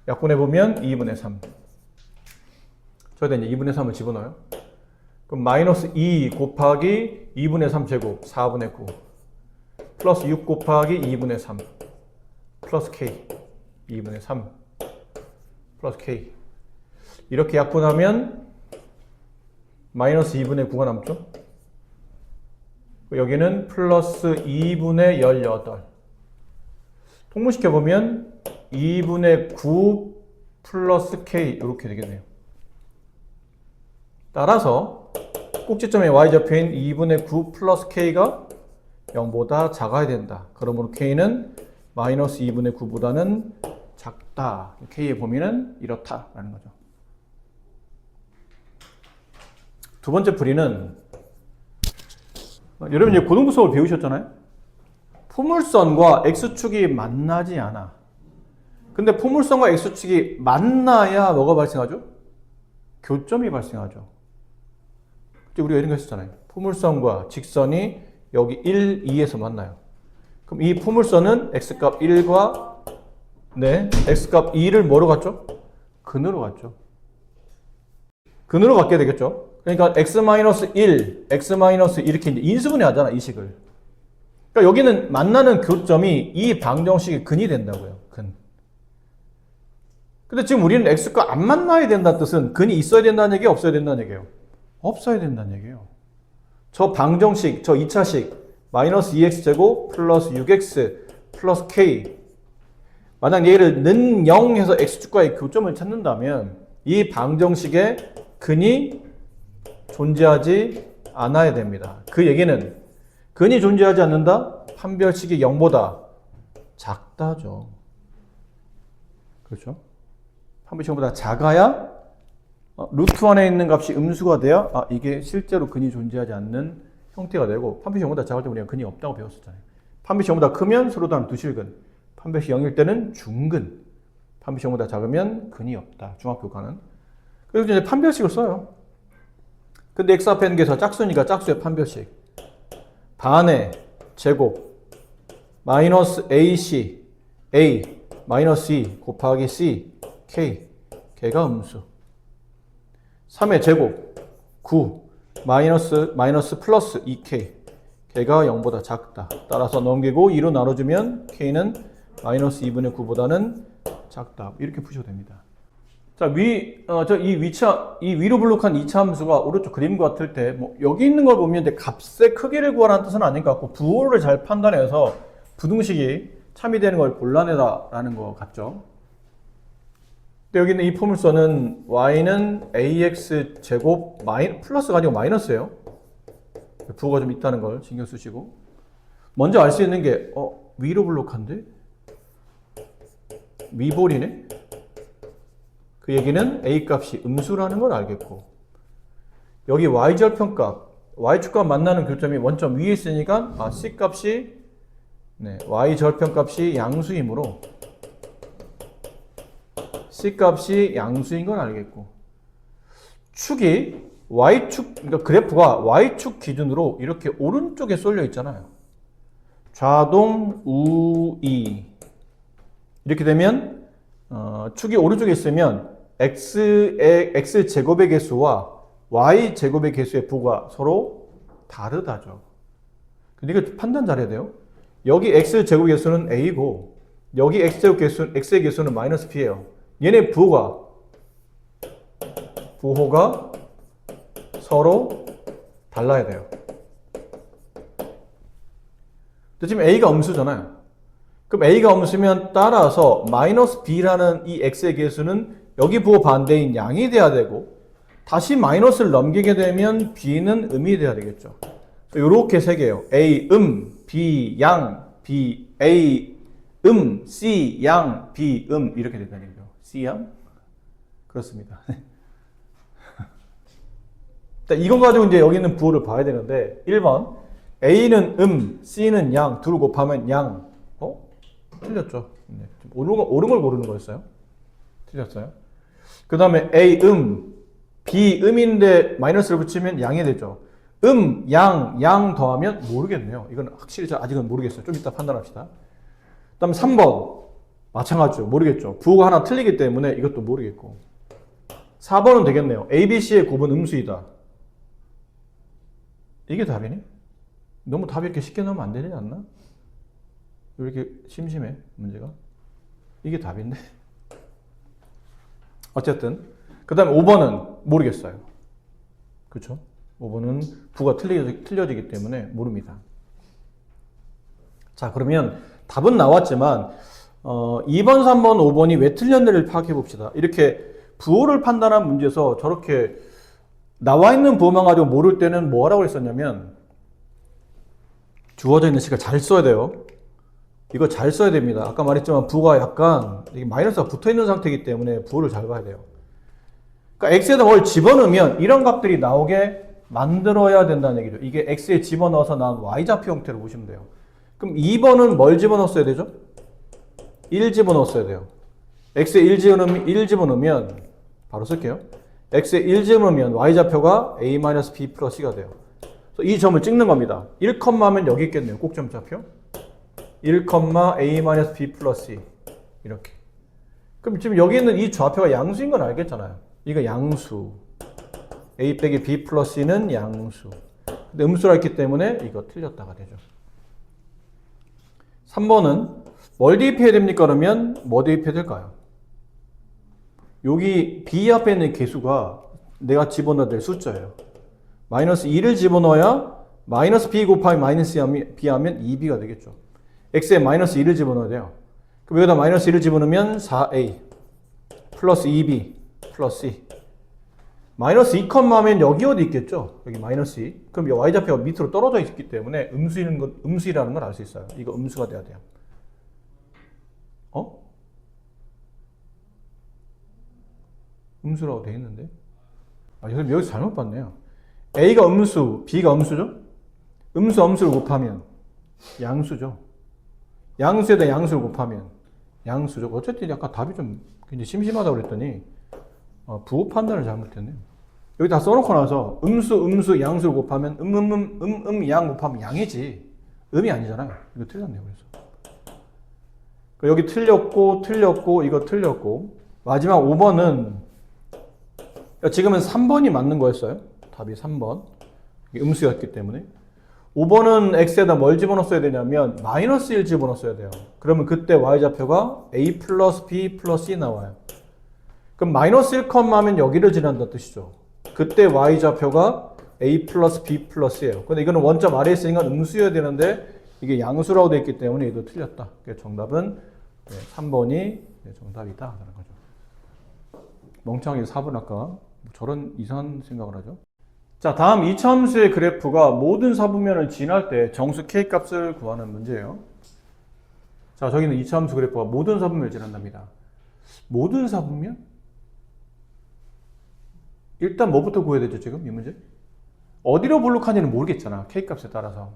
약분해보면 2분의 3. 저기다 이제 2분의 3을 집어넣어요. 그럼 마이너스 2 곱하기 2분의 3 제곱 4분의 9 플러스 6 곱하기 2분의 3 플러스 k 2분의 3 플러스 k 이렇게 약분하면 마이너스 2분의 9가 남죠. 여기는 플러스 2분의 18 통분시켜보면 2분의 9 플러스 k 이렇게 되겠네요. 따라서 꼭지점의 y좌표인 2분의 9 플러스 k가 0보다 작아야 된다. 그러므로 k는 마이너스 2분의 9보다는 작다. k의 범위는 이렇다라는 거죠. 두 번째 풀이는 여러분 이제 고등부 수업을 배우셨잖아요. 포물선과 x축이 만나지 않아. 근데 포물선과 x축이 만나야 뭐가 발생하죠? 교점이 발생하죠. 우리가 이런 거 했었잖아요. 포물선과 직선이 여기 1, 2에서 만나요. 그럼 이 포물선은 x값 1과 x값 2를 뭐로 갔죠? 근으로 갔죠. 근으로 갖게 되겠죠. 그러니까 x-1, x-1 이렇게 이제 인수분해 하잖아, 이 식을. 그러니까 여기는 만나는 교점이 이 방정식의 근이 된다고요. 근. 근데 지금 우리는 x가 안 만나야 된다는 뜻은 근이 있어야 된다는 얘기예요? 없어야 된다는 얘기예요? 없어야 된다는 얘기예요. 저 방정식, 저 2차식 마이너스 2x제곱 플러스 6x 플러스 k 만약 얘를 는 0해서 x축과의 교점을 찾는다면 이 방정식의 근이 존재하지 않아야 됩니다. 그 얘기는 근이 존재하지 않는다? 판별식이 0보다 작다죠. 그렇죠? 판별식이 0보다 작아야 루트 안에 있는 값이 음수가 돼야 이게 실제로 근이 존재하지 않는 형태가 되고 판별식 0보다 작을 때 우리가 근이 없다고 배웠었잖아요. 판별식 0보다 크면 서로 다른 두실근, 판별식 0일 때는 중근, 판별식 0보다 작으면 근이 없다. 중학교과는. 그래서 이제 판별식을 써요. 근데 x 앞에 있는 게 더 짝수니까 짝수의 판별식. 반의 제곱 마이너스 ac a 마이너스 2 곱하기 c k 걔가 음수. 3의 제곱 9 마이너스 플러스 2k 걔가 0보다 작다. 따라서 넘기고 2로 나눠주면 k는 마이너스 2분의 9보다는 작다. 이렇게 푸셔도 됩니다. 자, 이 위로 블록한 2차 함수가 오른쪽 그림과 같을 때, 여기 있는 걸 보면 이제 값의 크기를 구하라는 뜻은 아닌 것 같고, 부호를 잘 판단해서 부등식이 참이되는 걸 골라내라라는 것 같죠. 근데 여기 있는 이 포물선은 y는 ax 제곱 플러스가 아니고 마이너스예요. 부호가 좀 있다는 걸 신경 쓰시고. 먼저 알 수 있는 게, 위로 블록한데? 미볼이네? 그 얘기는 a 값이 음수라는 걸 알겠고, 여기 y절편값, y축과 만나는 교점이 원점 위에 있으니까 c 값이 y절편값이 양수이므로 C 값이 양수인 건 알겠고, 축이 Y축, 그러니까 그래프가 Y축 기준으로 이렇게 오른쪽에 쏠려 있잖아요. 좌동 우이. 이렇게 되면 축이 오른쪽에 있으면 x 제곱의 개수와 y 제곱의 개수의 부가 서로 다르다죠. 근데 이거 판단 잘해야 돼요. 여기 x 제곱 개수는 a고 여기 x 제곱 개수 x의 개수는 마이너스 b예요. 얘네 부호가 서로 달라야 돼요. 지금 a가 음수잖아요. 그럼 a가 음수면 따라서 마이너스 b라는 이 x의 개수는 여기 부호 반대인 양이 돼야 되고, 다시 마이너스를 넘기게 되면 b는 음이 돼야 되겠죠. 이렇게 세 개예요. a b 양, b a c 양, b 이렇게 된다는 거죠. c 양 그렇습니다. 이거 가지고 이제 여기 있는 부호를 봐야 되는데, 1번 a는 c는 양, 둘을 곱하면 양. 틀렸죠. 네. 옳은 걸 고르는 거였어요. 틀렸어요. 그 다음에 A B 인데 마이너스를 붙이면 양이 되죠. 양 더하면 모르겠네요. 이건 확실히 아직은 모르겠어요. 좀 이따 판단합시다. 그 다음에 3번 마찬가지죠. 모르겠죠. 부호가 하나 틀리기 때문에 이것도 모르겠고. 4번은 되겠네요. A, B, C의 곱은 음수이다. 이게 답이니? 너무 답이 이렇게 쉽게 넣으면 안 되지 않나? 왜 이렇게 심심해, 문제가? 이게 답인데. 어쨌든. 그 다음에 5번은 모르겠어요. 그쵸? 5번은 부가 틀려지기 때문에 모릅니다. 자, 그러면 답은 나왔지만, 2번, 3번, 5번이 왜 틀렸는지를 파악해 봅시다. 이렇게 부호를 판단한 문제에서 저렇게 나와 있는 부호만 가지고 모를 때는 뭐 하라고 했었냐면, 주어져 있는 식을 잘 써야 돼요. 이거 잘 써야 됩니다. 아까 말했지만 부가 약간 마이너스가 붙어있는 상태이기 때문에 부호를 잘 봐야 돼요. 그러니까 x에다 뭘 집어넣으면 이런 값들이 나오게 만들어야 된다는 얘기죠. 이게 x에 집어넣어서 나온 y좌표 형태로 보시면 돼요. 그럼 2번은 뭘 집어넣었어야 되죠? 1 집어넣었어야 돼요. x에 1 집어넣으면 바로 쓸게요. x에 1 집어넣으면 y좌표가 a-b 플러스 c가 돼요. 그래서 이 점을 찍는 겁니다. 1, 하면 여기 있겠네요. 꼭점좌표. 1,a-b 플러스 c 이렇게. 그럼 지금 여기 있는 이 좌표가 양수인 건 알겠잖아요. 이거 양수. a 빼기 b 플러스 c는 양수. 근데 음수라 했기 때문에 이거 틀렸다가 되죠. 3번은 뭘 대입해야 됩니까? 그러면 뭐 대입해야 될까요? 여기 b 앞에 있는 개수가 내가 집어넣어야 될 숫자예요. 마이너스 2를 집어넣어야 마이너스 b 곱하기 마이너스 b 하면 2b가 되겠죠. x에 마이너스 1을 집어넣어야 돼요. 그럼 여기다 마이너스 1을 집어넣으면 4a 플러스 2b 플러스 c. 마이너스 2, 하면 여기 어디 있겠죠? 여기 마이너스 2. 그럼 이 y좌표가 밑으로 떨어져 있기 때문에 음수라는 걸 알 수 있어요. 이거 음수가 돼야 돼요. 음수라고 돼 있는데? 여기서 잘못 봤네요. a가 음수, b가 음수죠? 음수를 곱하면 양수죠. 양수에다 양수를 곱하면 양수죠. 어쨌든 약간 답이 좀 굉장히 심심하다고 그랬더니 부호 판단을 잘못했네요. 여기 다 써놓고 나서 음수, 양수를 곱하면 양 곱하면 양이지. 음이 아니잖아요. 이거 틀렸네요. 그래서 여기 틀렸고 이거 틀렸고 마지막 5번은 지금은 3번이 맞는 거였어요. 답이 3번. 이게 음수였기 때문에. 5번은 x에다 뭘 집어넣었어야 되냐면 마이너스 1 집어넣었어야 돼요. 그러면 그때 y좌표가 a 플러스 b 플러스 c 나와요. 그럼 마이너스 1, 하면 여기를 지난다는 뜻이죠. 그때 y좌표가 a 플러스 b 플러스예요. 근데 이거는 원점 아래에 있으니까 음수여야 되는데 이게 양수라고 되어 있기 때문에 이도 틀렸다. 그래서 정답은 3번이 정답이다 라는 거죠. 멍청하게 4번 아까 저런 이상한 생각을 하죠. 자, 다음 이차함수의 그래프가 모든 사분면을 지날 때 정수 k 값을 구하는 문제예요. 자, 저기는 이차함수 그래프가 모든 사분면을 지난답니다. 모든 사분면? 일단 뭐부터 구해야 되죠, 지금 이 문제? 어디로 볼록한지는 모르겠잖아, k 값에 따라서.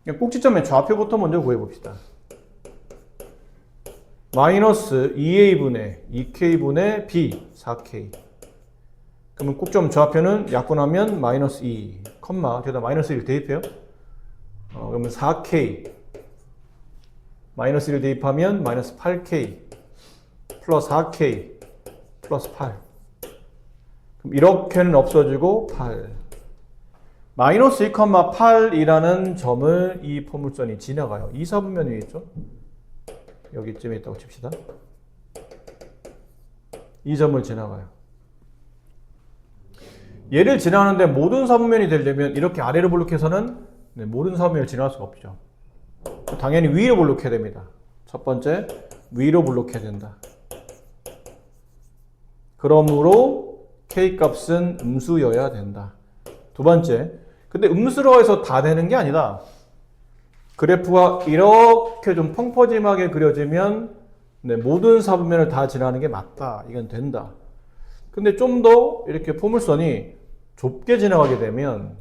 그냥 꼭지점의 좌표부터 먼저 구해봅시다. 마이너스 2a분의 2k분의 b 4k. 그러면 꼭점 좌표는 약분하면 마이너스 2, 여기다 마이너스 1 대입해요. 그러면 4k 마이너스 1 대입하면 마이너스 8k 플러스 4k 플러스 8. 그럼 이렇게는 없어지고 8. 마이너스 2,8이라는 점을 이 포물선이 지나가요. 2, 4분면 위에 있죠? 여기쯤에 있다고 칩시다. 이 점을 지나가요. 얘를 지나가는데 모든 4분면이 되려면 이렇게 아래로 볼록해서는 모든 4분면을 지나갈 수가 없죠. 당연히 위로 볼록해야 됩니다. 첫 번째, 위로 볼록해야 된다. 그러므로 K값은 음수여야 된다. 두 번째, 근데 음수로 해서 다 되는 게 아니다. 그래프가 이렇게 좀 펑퍼짐하게 그려지면 모든 4분면을 다 지나는 게 맞다. 이건 된다. 근데 좀 더 이렇게 포물선이 좁게 지나가게 되면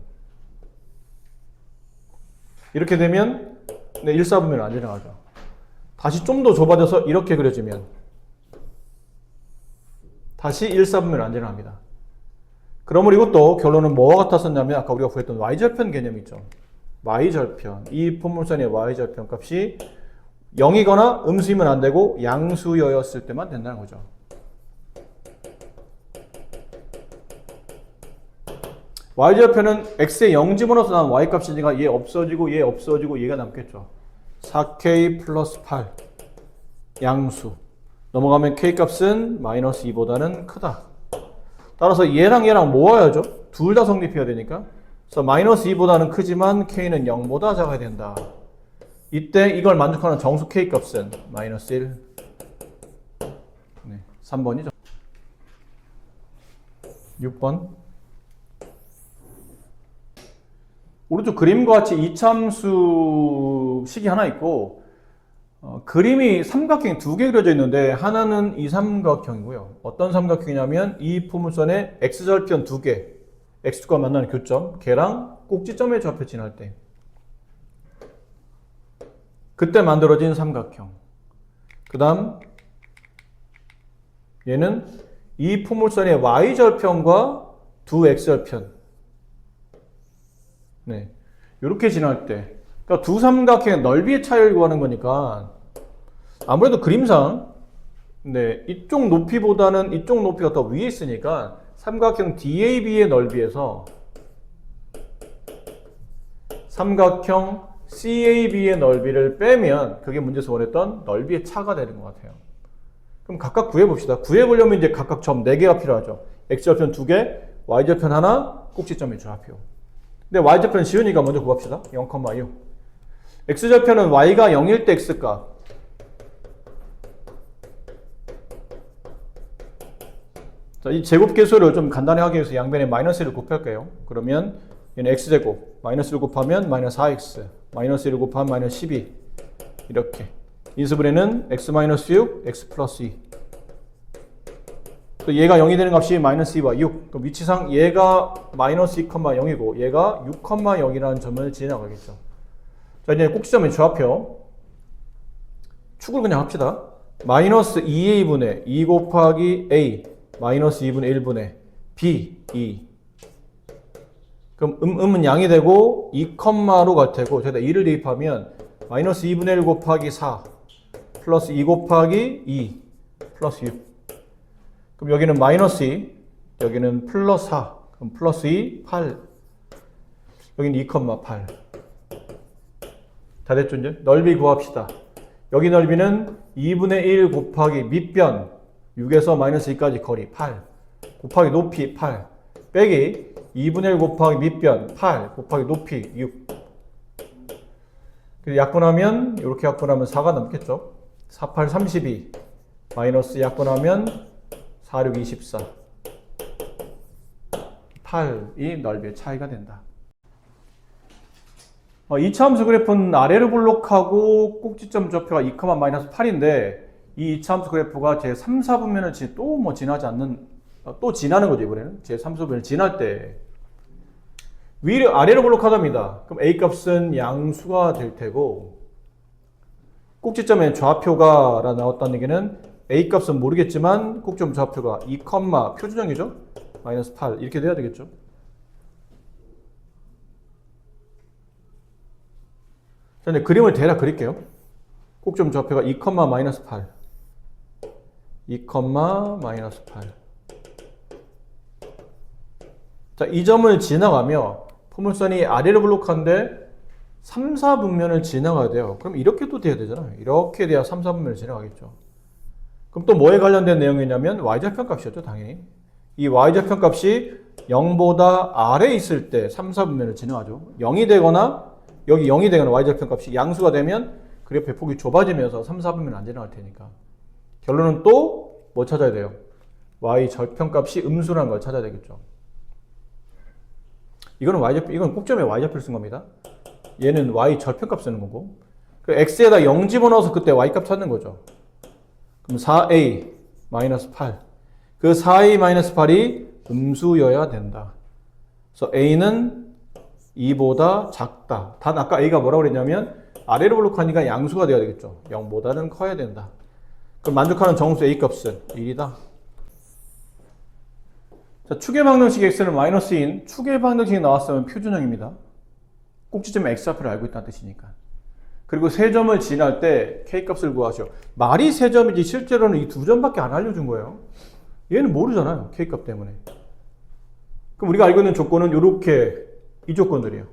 이렇게 되면 1, 4분면은 안 지나가죠. 다시 좀 더 좁아져서 이렇게 그려지면 다시 1, 4분면은 안 지나갑니다. 그러므로 이것도 결론은 뭐와 같았었냐면 아까 우리가 구했던 y절편 개념이 있죠. y절편. 이 포물선의 y절편 값이 0이거나 음수이면 안 되고 양수여였을 때만 된다는 거죠. y절편은 x에 0 집어넣어서 나온 y값이니까 얘 없어지고 얘 없어지고 얘가 남겠죠. 4k 플러스 8 양수. 넘어가면 k값은 마이너스 2보다는 크다. 따라서 얘랑 얘랑 모아야죠. 둘 다 성립해야 되니까. 그래서 마이너스 2보다는 크지만 k는 0보다 작아야 된다. 이때 이걸 만족하는 정수 k값은 마이너스 1. 3번이죠. 6번. 오른쪽 그림과 같이 이차함수 식이 하나 있고 그림이 삼각형이 두 개 그려져 있는데 하나는 이 삼각형이고요. 어떤 삼각형이냐면 이 포물선의 x절편 두 개, x축과 만나는 교점, 걔랑 꼭지점의 좌표 지날 때 그때 만들어진 삼각형. 그 다음 얘는 이 포물선의 y절편과 두 x절편 이렇게 지날 때 그러니까 두 삼각형의 넓이의 차이를 구하는 거니까 아무래도 그림상 이쪽 높이보다는 이쪽 높이가 더 위에 있으니까 삼각형 DAB의 넓이에서 삼각형 CAB의 넓이를 빼면 그게 문제에서 원했던 넓이의 차가 되는 것 같아요. 그럼 각각 구해봅시다. 구해보려면 이제 각각 점 4개가 필요하죠. X절편 2개, Y절편 하나, 꼭지점의 좌표. 근데 Y절편 쉬우니까 먼저 구합시다. 0,6. X절편은 Y가 0일 때 X값. 자, 이 제곱계수를 좀 간단히 하기 위해서 양변에 마이너스 1을 곱할게요. 그러면 얘는 X제곱. 마이너스 1을 곱하면 마이너스 4X. 마이너스 1을 곱하면 마이너스 12. 이렇게. 인수분해는 X-6, X 플러스 2. 또 얘가 0이 되는 값이 마이너스 2와 6. 그럼 위치상 얘가 마이너스 2,0이고 얘가 6,0이라는 점을 지나가겠죠. 자, 이제 꼭지점의 좌표. 축을 그냥 합시다. 마이너스 2a분의 2 곱하기 a 마이너스 2분의 1분의 b 2. 그럼 음은 양이 되고 2,로 갈 테고 저기다 2를 대입하면 마이너스 2분의 1 곱하기 4 플러스 2 곱하기 2 플러스 6. 그럼 여기는 마이너스 2, 여기는 플러스 4. 그럼 플러스 2, 8. 여기는 2,8. 다 됐죠, 이제? 넓이 구합시다. 여기 넓이는 2분의 1 곱하기 밑변 6에서 마이너스 2까지 거리 8 곱하기 높이 8 빼기 2분의 1 곱하기 밑변 8 곱하기 높이 6. 약분하면 이렇게 약분하면 4가 남겠죠. 4, 8, 32 마이너스 약분하면 4, 6, 24 8이 넓이의 차이가 된다. 이차함수 그래프는 아래로 볼록하고 꼭지점 좌표가 2,-8인데 이 2차함수 그래프가 제 3, 4분면을 또 뭐 지나지 않는 또 지나는 거죠. 이번에는 제 3분면을 지날 때 위로 아래로 볼록하답니다. 그럼 A 값은 양수가 될 테고 꼭지점에 좌표가 라 나왔다는 얘기는 A 값은 모르겠지만 꼭지점 좌표가 2, 표준형이죠? 마이너스 8 이렇게 돼야 되겠죠? 자, 이제 그림을 대략 그릴게요. 꼭지점 좌표가 2, 마이너스 8 2, 마이너스 8 자, 이 점을 지나가며 포물선이 아래로 블록한데 3, 4분면을 지나가야 돼요. 그럼 이렇게도 돼야 되잖아요. 이렇게 돼야 3, 4분면을 지나가겠죠. 그럼 또 뭐에 관련된 내용이냐면 y좌편 값이었죠, 당연히. 이 y좌편 값이 0보다 아래에 있을 때 3, 4분면을 지나가죠. 0이 되거나 여기 0이 되거나 y좌편 값이 양수가 되면 그래프의 폭이 좁아지면서 3, 4분면 안 지나갈 테니까. 결론은 또 뭐 찾아야 돼요? y절편 값이 음수라는 걸 찾아야 되겠죠. 이건 꼭점에 y좌표를 쓴 겁니다. 얘는 y절편값 쓰는 거고. x에다 0 집어넣어서 그때 y값 찾는 거죠. 그럼 4a 마이너스 8. 그 4a 마이너스 8이 음수여야 된다. 그래서 a는 2보다 작다. 단 아까 a가 뭐라고 그랬냐면 아래로 블록하니까 양수가 돼야 되겠죠. 0보다는 커야 된다. 그럼 만족하는 정수 a 값은 1이다. 자, 축의 방정식 x는 마이너스인 축의 방정식이 나왔으면 표준형입니다. 꼭지점에 x좌표를 알고 있다는 뜻이니까. 그리고 세 점을 지날 때 k값을 구하시오. 말이 세 점이지 실제로는 이 두 점밖에 안 알려준 거예요. 얘는 모르잖아요. k값 때문에. 그럼 우리가 알고 있는 조건은 이렇게 이 조건들이에요.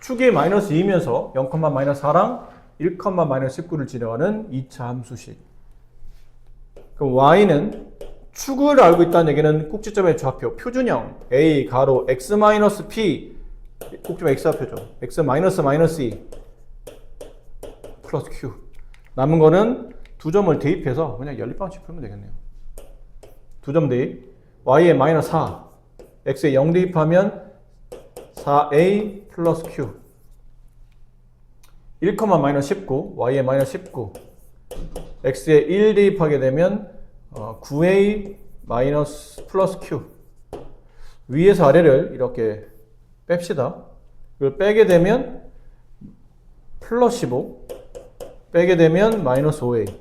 축이 마이너스 2면서 0, 마이너스 4랑 1, 마이너스 19를 지나가는 2차 함수식. 그럼 y는 축을 알고 있다는 얘기는 꼭지점의 좌표 표준형 a 가로 x 마이너스 p 꼭지점 x좌표죠. x 마이너스 마이너스 2 플러스 q 남은 거는 두 점을 대입해서 그냥 연립방식 풀면 되겠네요. 두 점 대입 y에 마이너스 4 x에 0 대입하면 4a 플러스 q 1, 마이너스 19 y에 마이너스 19 x에 1 대입하게 되면 9a 마이너스 플러스 q 위에서 아래를 이렇게 뺍시다. 이걸 빼게 되면 플러스 15 빼게 되면 마이너스 5a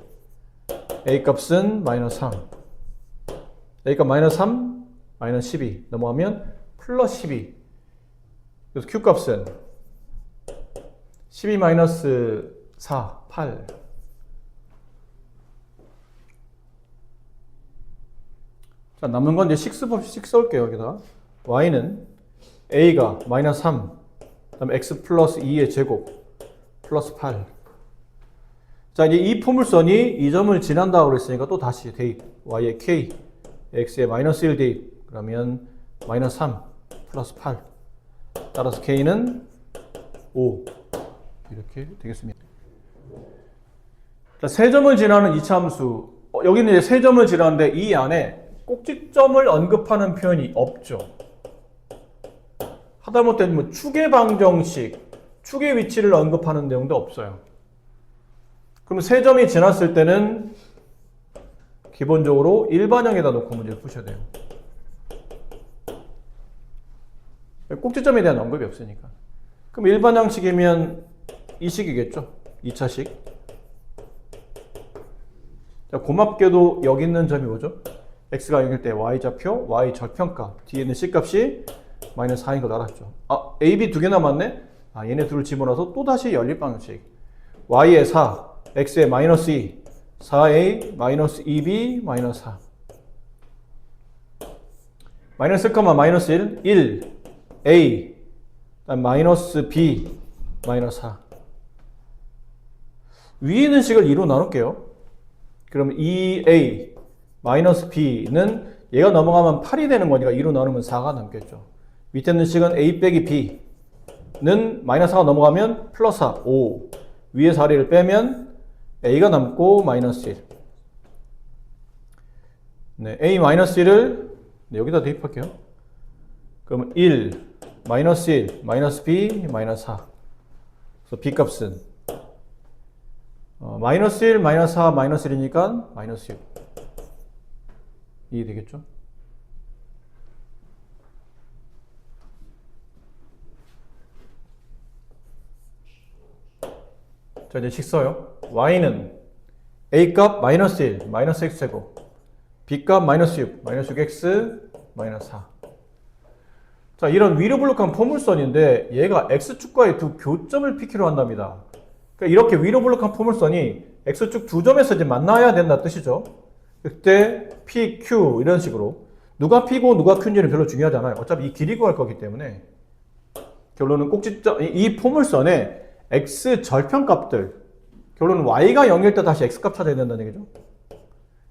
a 값은 마이너스 3 a 값 마이너스 3 마이너스 12 넘어가면 플러스 12 그래서 q 값은 12 마이너스 4 8 자, 남는 건 이제 식수법식 써올게요. 여기다 y는 a가 마이너스 3 그 다음에 x 플러스 2의 제곱 플러스 8 자, 이제 이 포물선이 이 점을 지난다고 그랬으니까 또 다시 대입 y의 k x에 마이너스 1 대입 그러면 마이너스 3 플러스 8 따라서 k는 5 이렇게 되겠습니다. 자, 세 점을 지나는 2차 함수 여기는 이제 세 점을 지나는데 이 안에 꼭지점을 언급하는 표현이 없죠. 하다못해 뭐 축의 방정식, 축의 위치를 언급하는 내용도 없어요. 그럼 세 점이 지났을 때는 기본적으로 일반형에다 놓고 문제를 푸셔야 돼요. 꼭지점에 대한 언급이 없으니까. 그럼 일반형식이면 이 식이겠죠. 2차식. 자, 고맙게도 여기 있는 점이 뭐죠? x가 0일 때 y좌표, y절편값 뒤에 있는 c값이 마이너스 4인 걸 알았죠. 아, a, b 두 개 남았네? 아, 얘네 둘을 집어넣어서 또다시 연립방정식 y에 4, x에 마이너스 2 4a, 마이너스 2b, 마이너스 4 마이너스 1, 마이너스 1, 1 a 마이너스 b, 마이너스 4 위에 있는 식을 2로 나눌게요. 그럼 2a 마이너스 b는 얘가 넘어가면 8이 되는 거니까 2로 나누면 4가 남겠죠. 밑에 있는 식은 a 빼기 b는 마이너스 4가 넘어가면 플러스 4, 5 위에 4를 빼면 a가 남고 마이너스 1 네, a 마이너스 1을 여기다 대입할게요. 그러면 1 마이너스 1 마이너스 b 마이너스 4 그래서 b 값은 마이너스 1 마이너스 4 마이너스 1이니까 마이너스 6 이해되겠죠? 자, 이제 식 써요. y는 a값 마이너스 1, 마이너스 x제곱, b값 마이너스 6, 마이너스 6x, 마이너스 4. 자, 이런 위로 블록한 포물선인데 얘가 x축과의 두 교점을 PQ로 한답니다. 그러니까 이렇게 위로 블록한 포물선이 x축 두 점에서 이제 만나야 된다 뜻이죠. 그때 PQ 이런 식으로 누가 P고 누가 Q인지는 별로 중요하지 않아요. 어차피 이 길이 구할 거기 때문에 결론은 꼭지점, 이 포물선의 x 절편값들, 결론은 y가 0일 때 다시 x값 찾아야 된다는 얘기죠.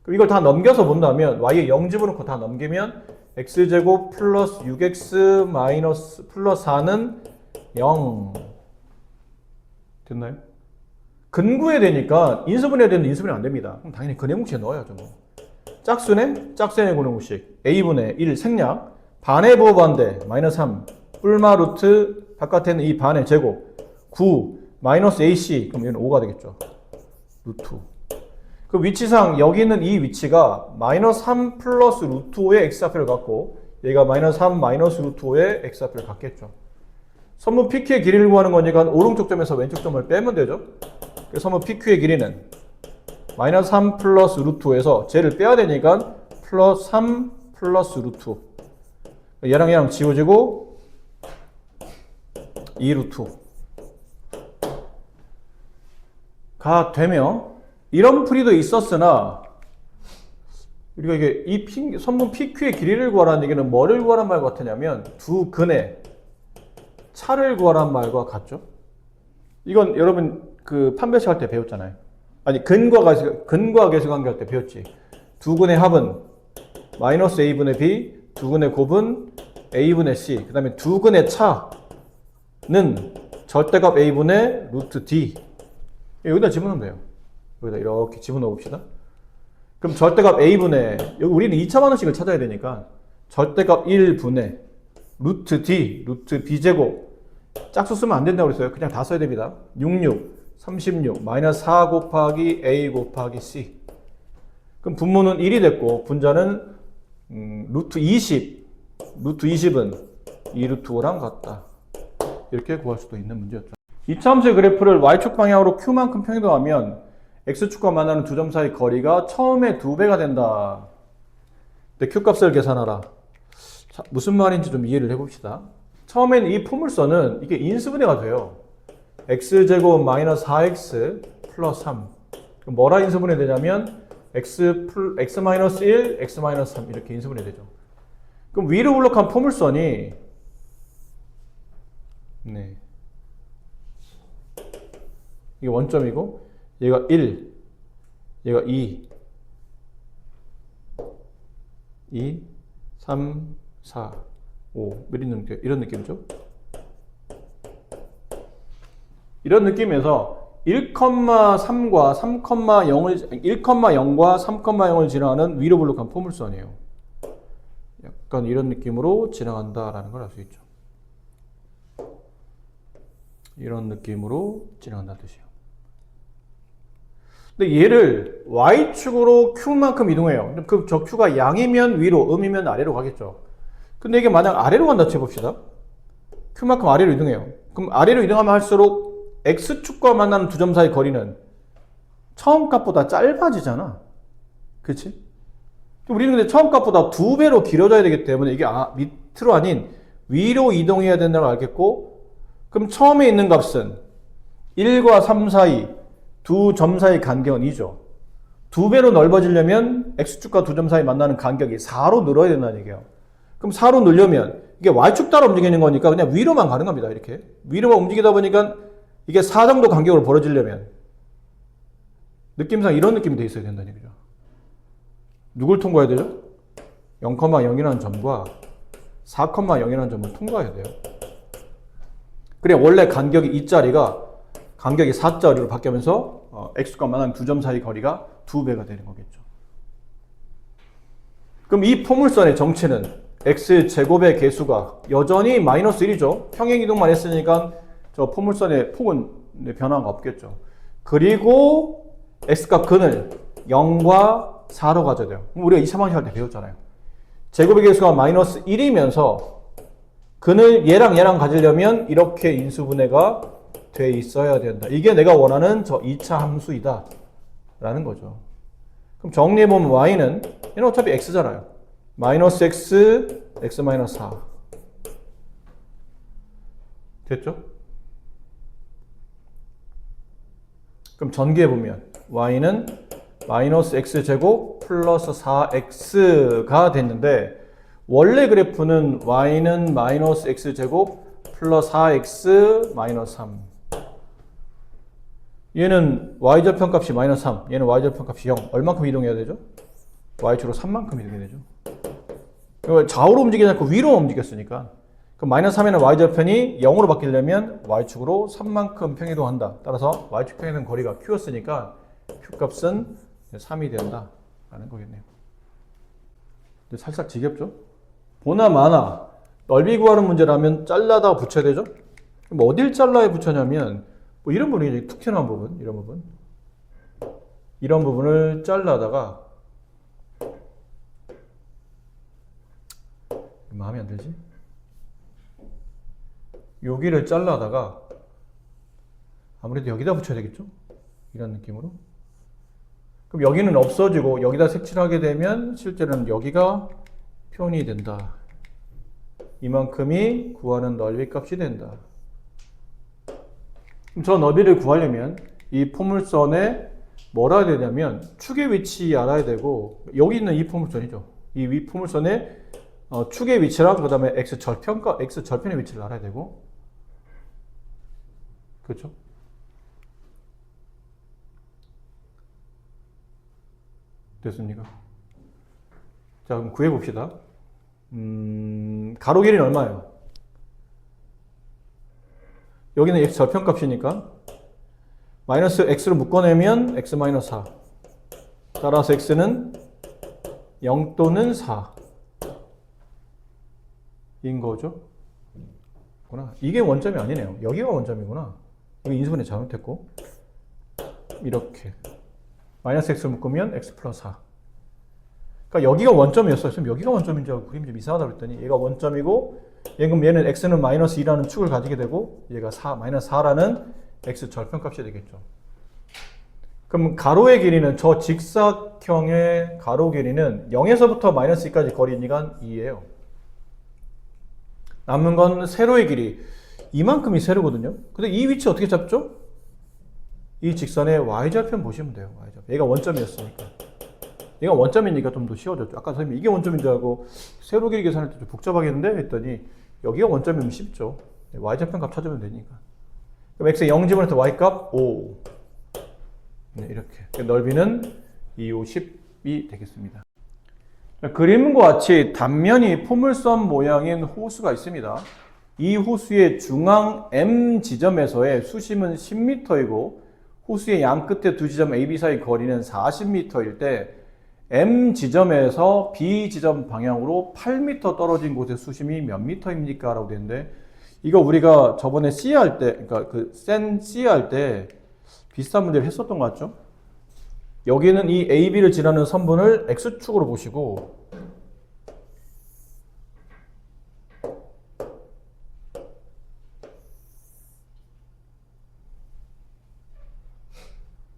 그럼 이걸 다 넘겨서 본다면 y에 0 집어넣고 다 넘기면 x제곱 플러스 6x 마이너스 플러스 4는 0 됐나요? 근구해야 되니까 인수분해야 되는데 인수분해 안 됩니다. 그럼 당연히 근해공식에 넣어야죠. 뭐. 짝수네? 짝수의 근해공식 a분의 1 생략, 반의 부호반대 마이너스 3 뿔마 루트 바깥에는 이 반의 제곱 9 마이너스 ac 그럼 얘는 5가 되겠죠. 루트 그 위치상 여기 있는 이 위치가 마이너스 3 플러스 루트 5의 x좌표를 갖고 얘가 마이너스 3 마이너스 루트 5의 x좌표를 갖겠죠. 선분 PQ의 길이를 구하는 거니까 오른쪽 점에서 왼쪽 점을 빼면 되죠. 그래서 선분 PQ의 길이는 마이너스 3 플러스 루트 5에서 쟤를 빼야 되니까 플러스 3 플러스 루트 5 얘랑 얘랑 지워지고 2 루트 5가 되며 이런 풀이도 있었으나 우리가 이게 이 선분 PQ의 길이를 구하라는 얘기는 뭐를 구하란 말 같으냐면 두 근의 차를 구하란 말과 같죠. 이건 여러분 그 판별식 할 때 배웠잖아요. 아니 근과 계수관계 할 때 배웠지. 두 근의 합은 마이너스 a분의 b, 두 근의 곱은 a분의 c, 그 다음에 두 근의 차는 절대값 a분의 루트 d. 여기다 집어넣으면 돼요. 여기다 이렇게 집어넣어 봅시다. 그럼 절대값 a분의, 여기 우리는 2차 방정식을 찾아야 되니까 절대값 1분의 루트 d, 루트 b제곱 짝수 쓰면 안 된다고 그랬어요. 그냥 다 써야 됩니다. 66, 36, 마이너스 4 곱하기 a 곱하기 c. 그럼 분모는 1이 됐고 분자는 루트 20, 루트 20은 2 루트 5랑 같다. 이렇게 구할 수도 있는 문제였죠. 이차 함수의 그래프를 y축 방향으로 q만큼 평행도하면 x축과 만나는 두 점 사이 거리가 처음에 2배가 된다. 근데 q값을 계산하라. 자, 무슨 말인지 좀 이해를 해봅시다. 처음에는 이 포물선은 이게 인수분해가 돼요. x제곱 마이너스 4x 플러스 3. 그럼 뭐라 인수분해 되냐면 x 마이너스 1, x 마이너스 3 이렇게 인수분해 되죠. 그럼 위로 블록한 포물선이 네. 이게 원점이고 얘가 1, 얘가 2, 3, 4, 5 이런 느낌이죠. 이런 느낌에서 1,3과 3,0을 1,0과 3,0을 지나가는 위로 블록한 포물선이에요. 약간 이런 느낌으로 지나간다라는 걸 알 수 있죠. 이런 느낌으로 지나간다는 뜻이에요. 근데 얘를 y축으로 q만큼 이동해요. 그 저 q가 양이면 위로, 음이면 아래로 가겠죠. 근데 이게 만약 아래로 간다 쳐봅시다. q만큼 아래로 이동해요. 그럼 아래로 이동하면 할수록 x축과 만나는 두 점 사이 거리는 처음 값보다 짧아지잖아. 그치? 우리는 근데 처음 값보다 2배로 길어져야 되기 때문에 이게 밑으로 아닌 위로 이동해야 된다는 걸 알겠고, 그럼 처음에 있는 값은 1과 3 사이 두 점 사이 간격은 2죠. 2배로 넓어지려면 x축과 두 점 사이 만나는 간격이 4로 늘어야 된다는 얘기예요. 그럼 4로 늘려면 이게 y축 따라 움직이는 거니까 그냥 위로만 가는 겁니다. 이렇게 위로만 움직이다 보니까 이게 4 정도 간격으로 벌어지려면 느낌상 이런 느낌이 돼 있어야 된다는 얘기죠. 누굴 통과해야 되죠? 0,0이라는 점과 4,0이라는 점을 통과해야 돼요. 그래 원래 간격이 2짜리가 간격이 4짜리로 바뀌면서 x축과 만나는 두 점 사이 거리가 2배가 되는 거겠죠. 그럼 이 포물선의 정체는 x제곱의 개수가 여전히 마이너스 1이죠. 평행이동만 했으니까 저 포물선의 폭은 변화가 없겠죠. 그리고 x값 근을 0과 4로 가져야 돼요. 우리가 2차 방식 할 때 배웠잖아요. 제곱의 개수가 마이너스 1이면서 근을 얘랑 가지려면 이렇게 인수분해가 돼 있어야 된다. 이게 내가 원하는 저 2차 함수이다 라는 거죠. 그럼 정리해보면 y는 얘는 어차피 x잖아요. 마이너스 x, x 마이너스 4 됐죠? 그럼 전개해보면 y는 마이너스 x제곱 플러스 4x가 됐는데 원래 그래프는 y는 마이너스 x제곱 플러스 4x 마이너스 3 얘는 y절편값이 마이너스 3 얘는 y절편값이 0 얼만큼 이동해야 되죠? y축으로 3만큼 이동해야 되죠. 좌우로 움직이지 않고 위로 움직였으니까 그럼 마이너스 3에는 y절편이 0으로 바뀌려면 y축으로 3만큼 평이동한다. 따라서 y축 평이동 거리가 q였으니까 q값은 3이 된다 라는 거겠네요. 근데 살짝 지겹죠? 보나 마나 넓이 구하는 문제라면 잘라다가 붙여야 되죠? 그럼 어딜 잘라야 붙여냐면 뭐 이런 부분이 툭 튀어나온 부분, 이런 부분을 잘라다가 마음에 안 들지? 여기를 잘라다가 아무래도 여기다 붙여야 되겠죠? 이런 느낌으로. 그럼 여기는 없어지고 여기다 색칠하게 되면 실제로는 여기가 표현이 된다. 이만큼이 구하는 넓이 값이 된다. 그럼 저 넓이를 구하려면 이 포물선에 뭘 알아야 되냐면 축의 위치 알아야 되고 여기 있는 이 포물선이죠. 이 위 포물선에 축의 위치랑 그 다음에 x절편의 위치를 알아야 되고 그렇죠? 됐습니까? 자, 그럼 구해봅시다. 가로 길이는 얼마예요? 여기는 x 절편값이니까 마이너스 x로 묶어내면 x 마이너스 4 따라서 x는 0 또는 4인 거죠. 이게 원점이 아니네요. 여기가 원점이구나. 여기 인수분해 잘못했고 이렇게 마이너스 x를 묶으면 x 플러스 4 그러니까 여기가 원점이었어요. 지금 여기가 원점인 줄 알고 그림이 좀 이상하다 그랬더니 얘가 원점이고 그럼 얘는 x는 마이너스 2라는 축을 가지게 되고 얘가 마이너스 4라는 x 절편값이 되겠죠. 그럼 가로의 길이는 저 직사각형의 가로 길이는 0에서부터 마이너스 2까지 거리니까 2예요. 남은 건 세로의 길이 이만큼이 세로거든요. 근데 이 위치 어떻게 잡죠? 이 직선의 y절편 보시면 돼요. y절편. 얘가 원점이었으니까. 얘가 원점이니까 좀 더 쉬워졌죠. 아까 선생님이 이게 원점인 줄 알고 세로 길이 계산할 때 좀 복잡하겠는데 했더니 여기가 원점이면 쉽죠. y절편 값 찾으면 되니까. 그럼 x에 0 집어넣을 때 y값 5. 네, 이렇게. 넓이는 2, 5, 10이 되겠습니다. 그림과 같이 단면이 포물선 모양인 호수가 있습니다. 이 호수의 중앙 M 지점에서의 수심은 10m이고 호수의 양 끝에 두 지점 A, B 사이 거리는 40m일 때 M 지점에서 B 지점 방향으로 8m 떨어진 곳의 수심이 몇 m입니까? 라고 되는데 이거 우리가 저번에 C 할 때, 그러니까 그 센 C 할 때 비슷한 문제를 했었던 것 같죠? 여기는 이 AB를 지나는 선분을 X축으로 보시고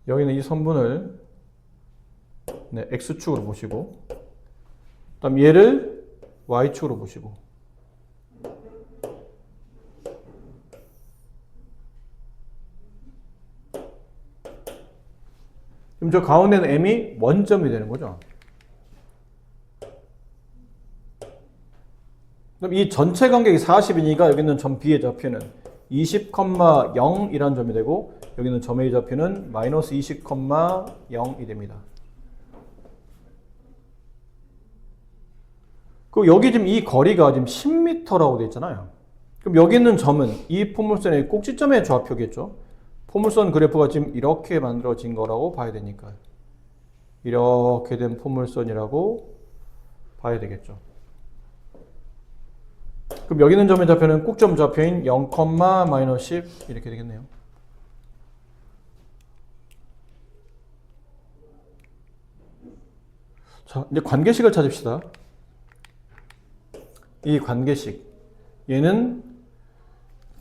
여기는 이 선분을 X축으로 보시고 그다음 얘를 Y축으로 보시고 그럼 저 가운데는 M이 원점이 되는 거죠. 그럼 이 전체 간격이 40이니까 여기는 점 B의 좌표는 20,0이라는 점이 되고 여기는 점 A의 좌표는 마이너스 20,0이 됩니다. 그리고 여기 지금 이 거리가 지금 10m라고 되어 있잖아요. 그럼 여기 있는 점은 이 포물선의 꼭지점의 좌표겠죠. 포물선 그래프가 지금 이렇게 만들어진 거라고 봐야 되니까 이렇게 된 포물선이라고 봐야 되겠죠. 그럼 여기 있는 점의 좌표는 꼭점 좌표인 0, 마이너스 10 이렇게 되겠네요. 자, 이제 관계식을 찾읍시다. 이 관계식 얘는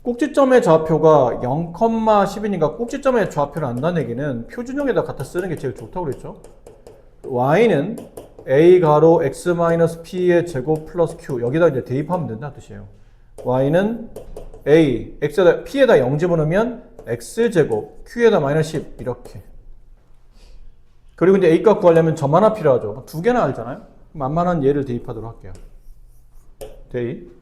꼭지점의 좌표가 0,10이니까 꼭지점의 좌표를 안다는 얘기는 표준형에다 갖다 쓰는 게 제일 좋다고 그랬죠. y는 a 가로 x-p의 제곱 플러스 q 여기다 이제 대입하면 된다는 뜻이에요. y는 a, x에다, p에다 0 집어넣으면 x제곱, q에다 마이너스 10 이렇게. 그리고 이제 a 값 구하려면 점 하나 필요하죠. 두 개나 알잖아요. 만만한 예를 대입하도록 할게요. 대입.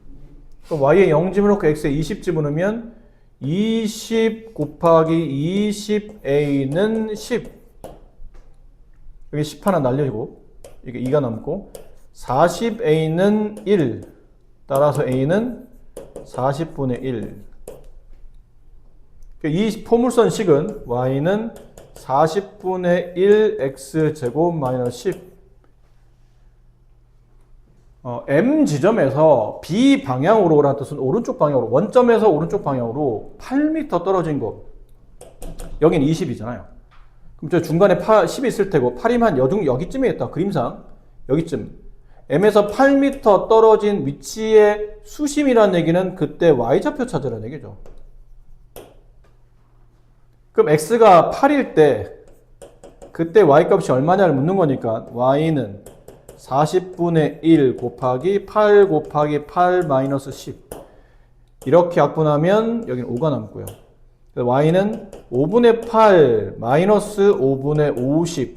그럼 y에 0 집어넣고 x에 20 집어넣으면 20 곱하기 20a는 10. 여기 10 하나 날려지고 이게 2가 남고 40a는 1. 따라서 a는 40분의 1. 이 포물선식은 y는 40분의 1 x제곱 마이너스 10. M 지점에서 B 방향으로 오라는 뜻은 오른쪽 방향으로, 원점에서 오른쪽 방향으로 8m 떨어진 거. 여긴 20이잖아요. 그럼 저 중간에 10이 있을 테고 8이면 여기쯤에 있다. 그림상 여기쯤. M에서 8m 떨어진 위치의 수심이라는 얘기는 그때 Y좌표 찾으라는 얘기죠. 그럼 X가 8일 때 그때 Y값이 얼마냐를 묻는 거니까 Y는 40분의 1 곱하기 8 곱하기 8 마이너스 10 이렇게 약분하면 여기는 5가 남고요. Y는 5분의 8 마이너스 5분의 50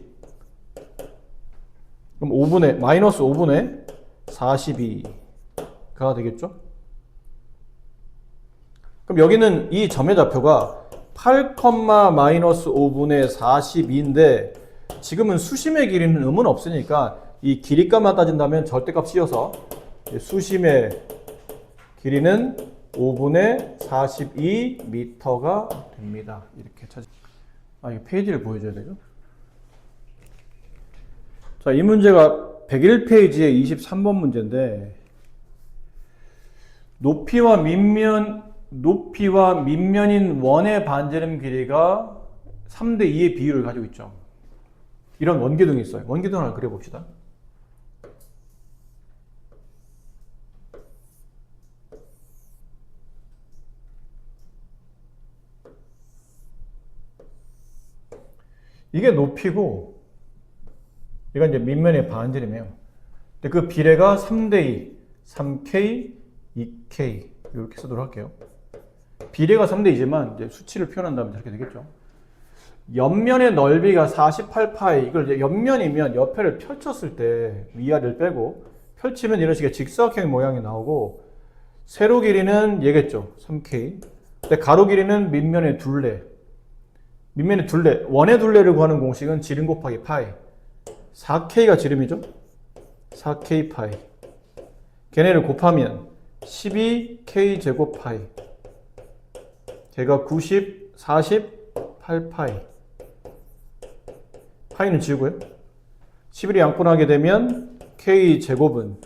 그럼 5분의 마이너스 5분의 42가 되겠죠? 그럼 여기는 이 점의 좌표가 8, 마이너스 5분의 42인데 지금은 수심의 길이는 음은 없으니까 이 길이값만 따진다면 절대값 씌워서 수심의 길이는 5분의 42m가 됩니다. 이렇게 찾으. 이거 페이지를 보여줘야 되죠? 자, 이 문제가 101페이지의 23번 문제인데 높이와 밑면인 원의 반지름 길이가 3대 2의 비율을 가지고 있죠. 이런 원기둥이 있어요. 원기둥을 하나 그려봅시다. 이게 높이고 이건 이제 밑면의 반지름이에요. 근데 그 비례가 3대2, 3K, 2K 이렇게 쓰도록 할게요. 비례가 3대2지만 이제 수치를 표현한다면 이렇게 되겠죠. 옆면의 넓이가 48파이. 이걸 이제 옆면이면 옆에를 펼쳤을 때 위아래를 빼고 펼치면 이런 식의 직사각형 모양이 나오고 세로 길이는 얘겠죠. 3K. 근데 가로 길이는 밑면의 둘레. 밑면의 둘레. 원의 둘레를 구하는 공식은 지름 곱하기 파이. 4K가 지름이죠. 4K 파이. 걔네를 곱하면 12K 제곱 파이. 걔가 90, 48파이. 파이는 지우고요. 11이 양분하게 되면 K 제곱은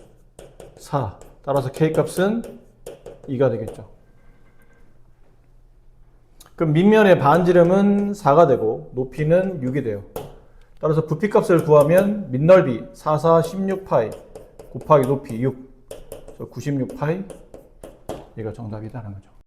4. 따라서 K 값은 2가 되겠죠. 그럼 밑면의 반지름은 4가 되고 높이는 6이 돼요. 따라서 부피 값을 구하면 밑넓이 4, 4, 16파이 곱하기 높이 6. 96파이. 얘가 정답이다라는 거죠.